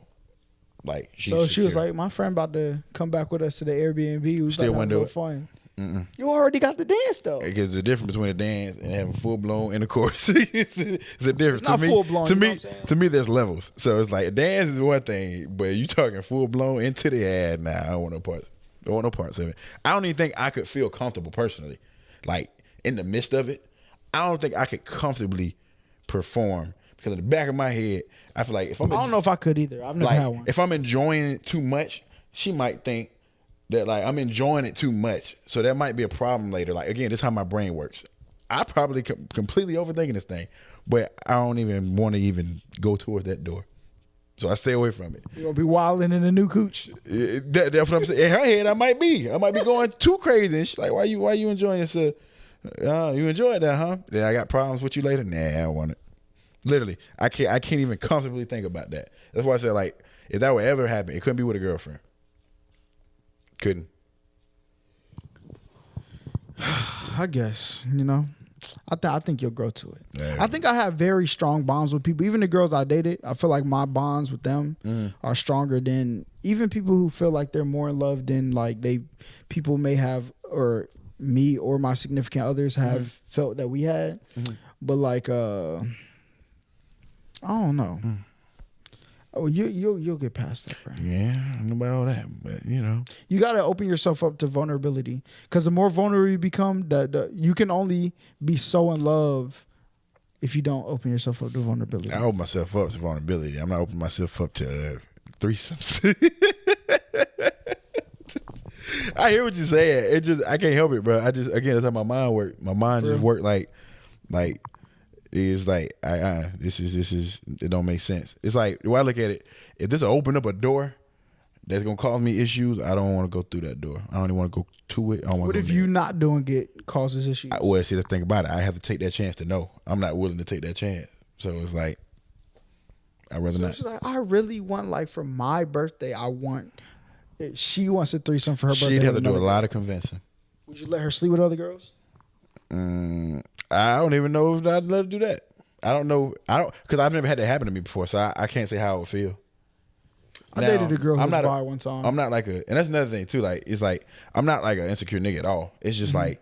Like, she's so secure. she was like, my friend about to come back with us to the Airbnb. We was Still like, want to do it. Fun. You already got the dance though. Because the difference between a dance and having full blown intercourse is a difference. It's not full blown. To me, there's levels. So it's like a dance is one thing, but you talking full blown into the ad. Nah, I don't want no parts. I don't want no parts of it. I don't even think I could feel comfortable personally, like in the midst of it. I don't think I could comfortably perform because in the back of my head, I feel like if I don't know if I could either. I've never had one. If I'm enjoying it too much, she might think that like I'm enjoying it too much, so that might be a problem later. Like again, this is how my brain works. I probably completely overthinking this thing, but I don't even want to even go towards that door, so I stay away from it. You gonna be wilding in a new cooch? That's what I'm saying. In her head, I might be going too crazy. And she's like, why you enjoying yourself? You enjoyed that, huh? Then I got problems with you later. Nah, I don't want it. Literally, I can't even comfortably think about that. That's why I said like, if that would ever happen, it couldn't be with a girlfriend. Couldn't. I guess, you know, I think you'll grow to it. Yeah. I think I have very strong bonds with people. Even the girls I dated, I feel like my bonds with them are stronger than even people who feel like they're more in love than like people may have, or me or my significant others have felt that we had. But like, I don't know. Oh, you'll get past that, bro. Yeah, I don't know about all that, but you know, you gotta open yourself up to vulnerability. Because the more vulnerable you become, you can only be so in love if you don't open yourself up to vulnerability. I open myself up to vulnerability. I'm not opening myself up to threesomes. I hear what you're saying. It just I can't help it, bro. Again, that's how my mind works. My mind just work like. It's like this is it don't make sense. It's like the way I look at it, if this will open up a door that's gonna cause me issues, I don't want to go through that door. I don't even want to go to it. What if you not doing it causes issues? Well, see, the thing about it, I have to take that chance to know. I'm not willing to take that chance, so it's like I'd rather not. She's like, I really want, like, for my birthday, I want. She wants a threesome for her birthday. She'd have to do a lot of convincing. Would you let her sleep with other girls? I don't even know if I'd let her do that. I don't know. Because I've never had that happen to me before, so I can't say how it would feel. I dated a girl who was bi one time. I'm not like and that's another thing too. Like, it's like I'm not like an insecure nigga at all. It's just like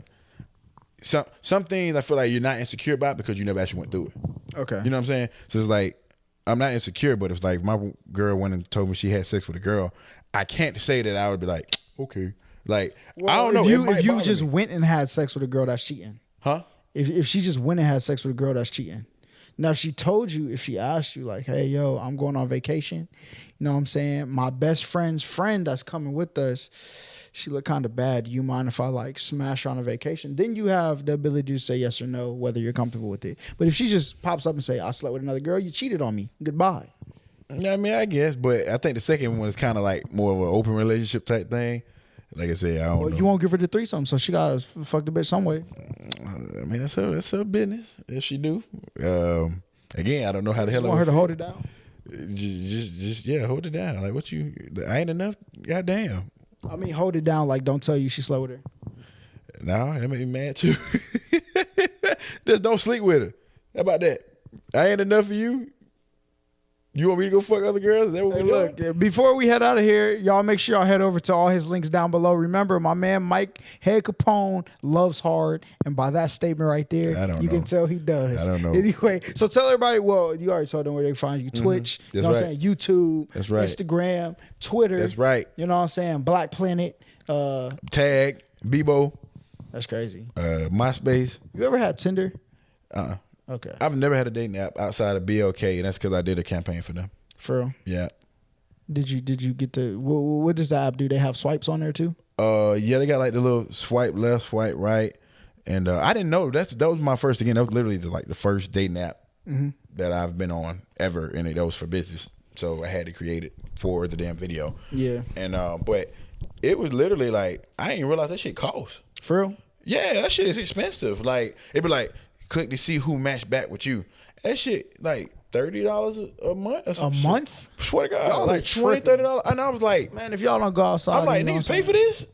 some things I feel like you're not insecure about because you never actually went through it. Okay, you know what I'm saying? So it's like I'm not insecure, but it's like my girl went and told me she had sex with a girl. I can't say that I would be like, okay, like I don't know. If you just went and had sex with a girl, that's cheating, huh? If she just went and had sex with a girl, that's cheating. Now, if she told you, if she asked you like, hey, yo, I'm going on vacation, you know what I'm saying? My best friend's friend that's coming with us, she look kind of bad. Do you mind if I like smash her on a vacation? Then you have the ability to say yes or no, whether you're comfortable with it. But if she just pops up and say, I slept with another girl, you cheated on me. Goodbye. I mean, I guess, but I think the second one is kind of like more of an open relationship type thing. Like I said, I don't know. You won't give her the threesome, so she got to fuck the bitch some way. I mean, that's her business if she do. Again, I don't know how the hell. You want her to hold it down? Just hold it down. Like what I ain't enough. Goddamn. I mean, hold it down. Like don't tell you she slept with her. No, that made me mad too. Just don't sleep with her. How about that? I ain't enough for you. You want me to go fuck other girls? Is that what we look, before we head out of here, y'all make sure y'all head over to all his links down below. Remember, my man Mike Head Capone loves hard. And by that statement right there, you can tell he does. I don't know. Anyway, so tell everybody, well, you already told them where they find you. Twitch, you know what I'm saying? YouTube, that's right. Instagram, Twitter. That's right. You know what I'm saying? Black Planet. Tag, Bebo. That's crazy. MySpace. You ever had Tinder? Okay. I've never had a dating app outside of BLK, and that's because I did a campaign for them. For real? Yeah. Did you get to what does the app do? They have swipes on there too? Yeah, they got like the little swipe left, swipe right, and I didn't know that was my first. Again, that was literally like the first dating app that I've been on ever, and that was for business. So I had to create it for the damn video. Yeah. And but it was literally like I didn't realize that shit costs. For real? Yeah, that shit is expensive. Like it'd be like. Click to see who matched back with you. That shit like $30 a month or some shit. Month? Swear to God, y'all like $20, $30. And I was like, man, if y'all don't go outside, I'm like, niggas pay for this?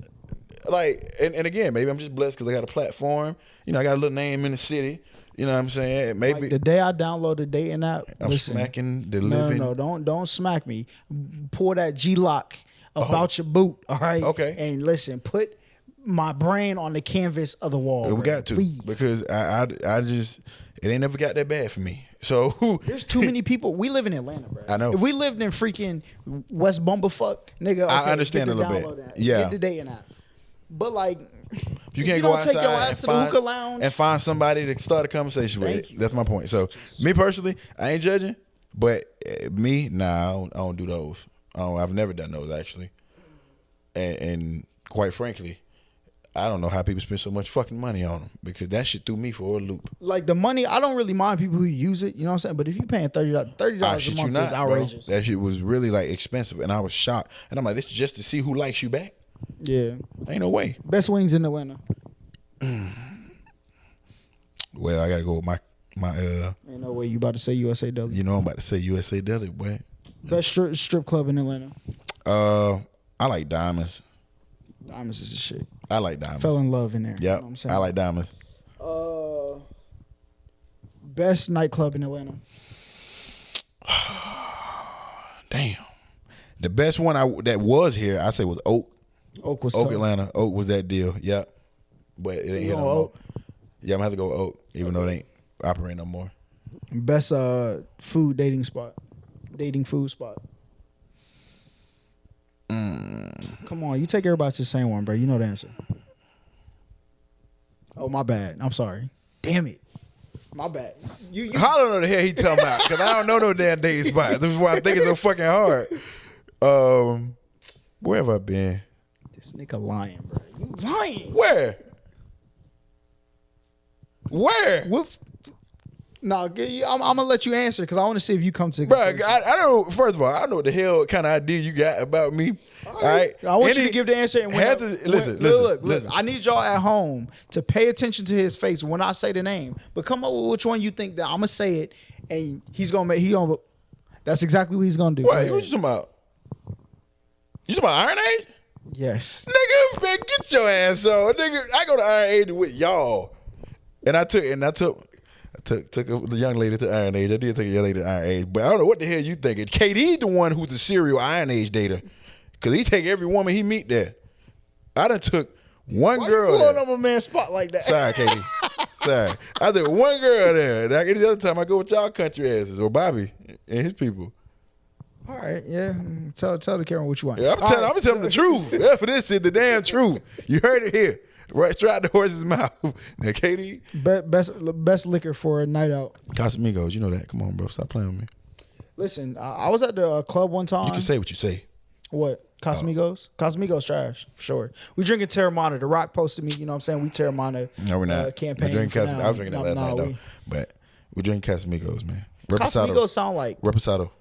Like, and again, maybe I'm just blessed because I got a platform. You know, I got a little name in the city. You know what I'm saying? Maybe like the day I download the dating app, I'm smacking the living. No, don't smack me. Pull that G-lock about your boot, all right? Okay. And listen, put my brain on the canvas of the wall. We got to, please. Because I just it ain't never got that bad for me. So there's too many people. We live in Atlanta, bro. I know. If we lived in freaking West Bumblefuck, nigga, okay, I understand a little bit. Yeah, get the dating app. But like, you can't go outside take your ass to the hookah lounge and find somebody to start a conversation with. That's my point. So me personally, I ain't judging, but me, nah, I don't do those. I've never done those actually, and quite frankly. I don't know how people spend so much fucking money on them because that shit threw me for a loop. Like the money, I don't really mind people who use it, you know what I'm saying? But if you're paying $30 a month, is outrageous. Bro. That shit was really like expensive, and I was shocked. And I'm like, this is just to see who likes you back. Yeah, ain't no way. Best wings in Atlanta. Well, I gotta go with my. Ain't no way you about to say USA Deli. You know I'm about to say USA Deli, boy. Best strip club in Atlanta. I like Diamonds. Diamonds is the shit. I like Diamonds. Fell in love in there. Yeah, you know I like Diamonds. Best nightclub in Atlanta. Damn. The best one that was here, I say was Oak. Oak was Oak, tough. Atlanta. Oak was that deal. Yep. But it ain't here no more. Yeah, I'm gonna have to go with Oak, even though it ain't operating no more. Best food dating spot. Dating food spot. Come on, you take everybody to the same one, bro. You know the answer. Oh, my bad. I'm sorry. Damn it. My bad. You I don't know the hell he talking about because I don't know no damn dating spot. This is why I think it's so fucking hard. Where have I been? This nigga lying, bro. You lying. Where? What? No, I'm gonna let you answer because I want to see if you come to. Bro, I don't. First of all, I don't know what the hell kind of idea you got about me. All right, I want you to give the answer. And listen. Look. I need y'all at home to pay attention to his face when I say the name. But come up with which one you think that I'm gonna say it, and he's gonna make. That's exactly what he's gonna do. What you talking about? You talking about Iron Age? Yes. Nigga, man, get your ass on. Nigga, I go to Iron Age with y'all, and I took. took the young lady to Iron Age. I did take a young lady to Iron Age, but I don't know what the hell you thinking. KD's the one who's the serial Iron Age dater, cause he take every woman he meet there. I done took one girl. You blowing up a man's spot like that? Sorry, KD. Sorry, I took one girl there. Any other time I go with y'all country asses or Bobby and his people. All right, yeah. Tell the camera what you want. Yeah, I'm telling them the truth. That's what this is, the damn truth. You heard it here. Right straight out the horse's mouth. Now, Katie. Best liquor for a night out. Casamigos, you know that. Come on, bro. Stop playing with me. Listen, I was at the club one time. You can say what you say. What? Casamigos? Casamigos trash, for sure. We drinking Terramana. The Rock posted me, you know what I'm saying? We Terramana no, we're not. Campaign. I was drinking that last night, though. But we're drinking Casamigos, man. Reposado. Casamigos sound like... Reposado.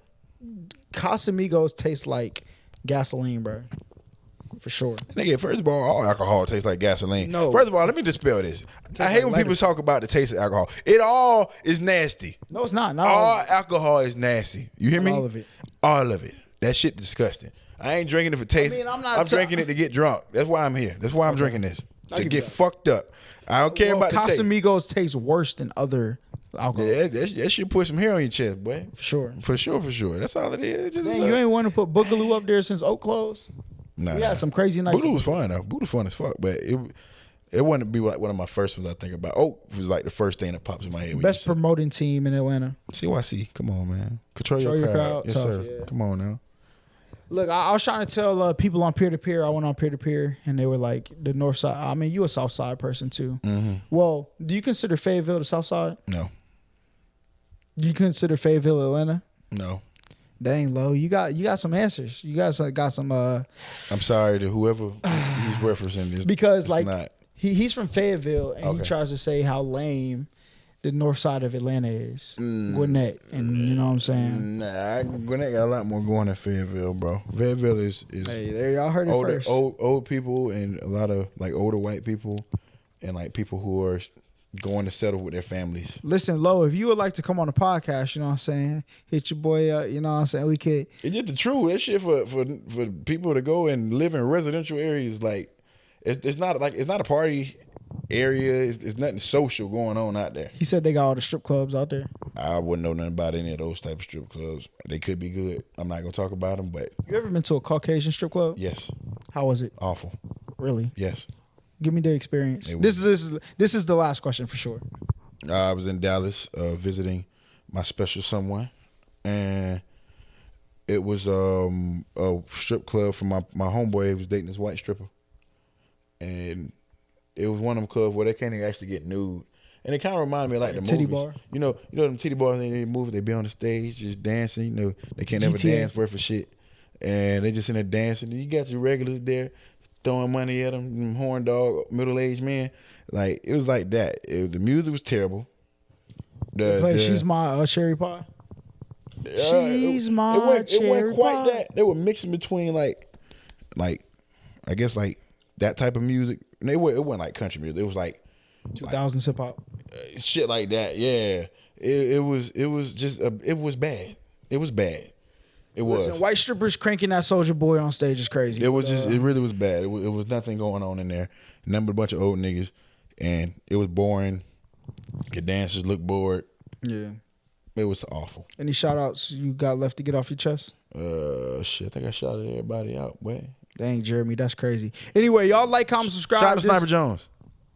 Casamigos taste like gasoline, bro. For sure. Nigga, first of all, all alcohol tastes like gasoline. No. First of all, let me dispel this. I hate when people talk about the taste of alcohol. It all is nasty. No, it's not. All alcohol is nasty. You hear me? All of it. All of it. That shit disgusting. I ain't drinking it for taste. I'm drinking it to get drunk. That's why I'm here. That's why I'm drinking this. To get fucked up. I don't care about the taste. Casamigos taste worse than other alcohol. Yeah, that should put some hair on your chest, boy. For sure. For sure. That's all it is. Just Dang, you ain't want to put Boogaloo up there since Oak closed? Nah. We had some crazy nights. Boogaloo was fun, though. Boogaloo was fun as fuck, but it wouldn't be like one of my first ones I think about. Oak was like the first thing that pops in my head. Best promoting team in Atlanta. CYC. Come on, man. Control your crowd. Yes, tough, sir. Yeah. Come on now. Look, I was trying to tell people on peer-to-peer. I went on peer-to-peer, and they were like, the north side. I mean, you a south side person, too. Mm-hmm. Well, do you consider Fayetteville the south side? No. Do you consider Fayetteville Atlanta? No. Dang, Lo, you got some answers. You guys got some. I'm sorry to whoever he's referencing this, because it's like not. he's from Fayetteville, and he tries to say how lame the north side of Atlanta is, Gwinnett, and you know what I'm saying. Nah, Gwinnett got a lot more going than Fayetteville, bro. Fayetteville is hey, there y'all heard it older, first. old people and a lot of like older white people and like people who are going to settle with their families. Listen, Lo, if you would like to come on the podcast, you know what I'm saying, hit your boy up, you know what I'm saying, we could. It's just the truth. That shit for people to go and live in residential areas, like it's not a party area. It's nothing social going on out there. He said they got all the strip clubs out there. I wouldn't know nothing about any of those type of strip clubs. They could be good. I'm not gonna talk about them, but You ever been to a Caucasian strip club? yes. How was it? Awful. Really? Yes. Give me the experience. This is the last question for sure. I was in Dallas visiting my special someone, and it was a strip club for my homeboy who was dating this white stripper, and it was one of them clubs where they can't even actually get nude, and it kind of reminded me of like the titty movies. bar. You know them titty bars in the movie. They be on the stage just dancing. You know they can't ever GTA. dance worth of shit, and they just in there dancing. And you got your regulars there throwing money at them horn dog middle-aged men. Like it was like that. The music was terrible. She's my cherry pie. She's my it wasn't cherry quite pie. that. They were mixing between like I guess like that type of music. And it wasn't like country music. It was like 2000s hip hop. Shit like that. Yeah. It was just it was bad. It was bad. It was. Listen, white strippers cranking that Soldier Boy on stage is crazy. It was it really was bad. It was nothing going on in there. Nothing but a bunch of old niggas, and it was boring. Your dancers looked bored. Yeah. It was awful. Any shout outs you got left to get off your chest? Shit, I think I shouted everybody out, boy. Dang, Jeremy, that's crazy. Anyway, y'all like, comment, subscribe. Shout out to Sniper Jones.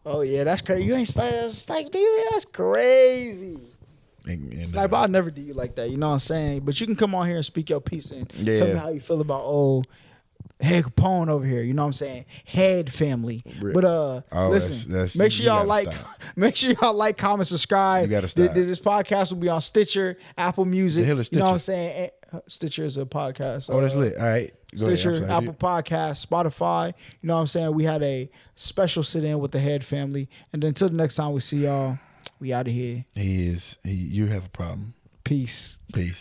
Oh yeah, that's crazy. You ain't Sniper, that's crazy. Sniper, I'll never do you like that. You know what I'm saying? But you can come on here and speak your piece and tell me how you feel about Head Capone over here. You know what I'm saying? Head family. But listen, make sure y'all like, comment, subscribe. You gotta stop. This podcast will be on Stitcher, Apple Music. The hell is you know what I'm Stitcher? saying? Stitcher is a podcast. Oh, that's lit. All right. Go Stitcher, ahead. Apple Podcast, Spotify. You know what I'm saying? We had a special sit-in with the Head family. And then until the next time we see y'all, we out of here. You have a problem. Peace. Peace.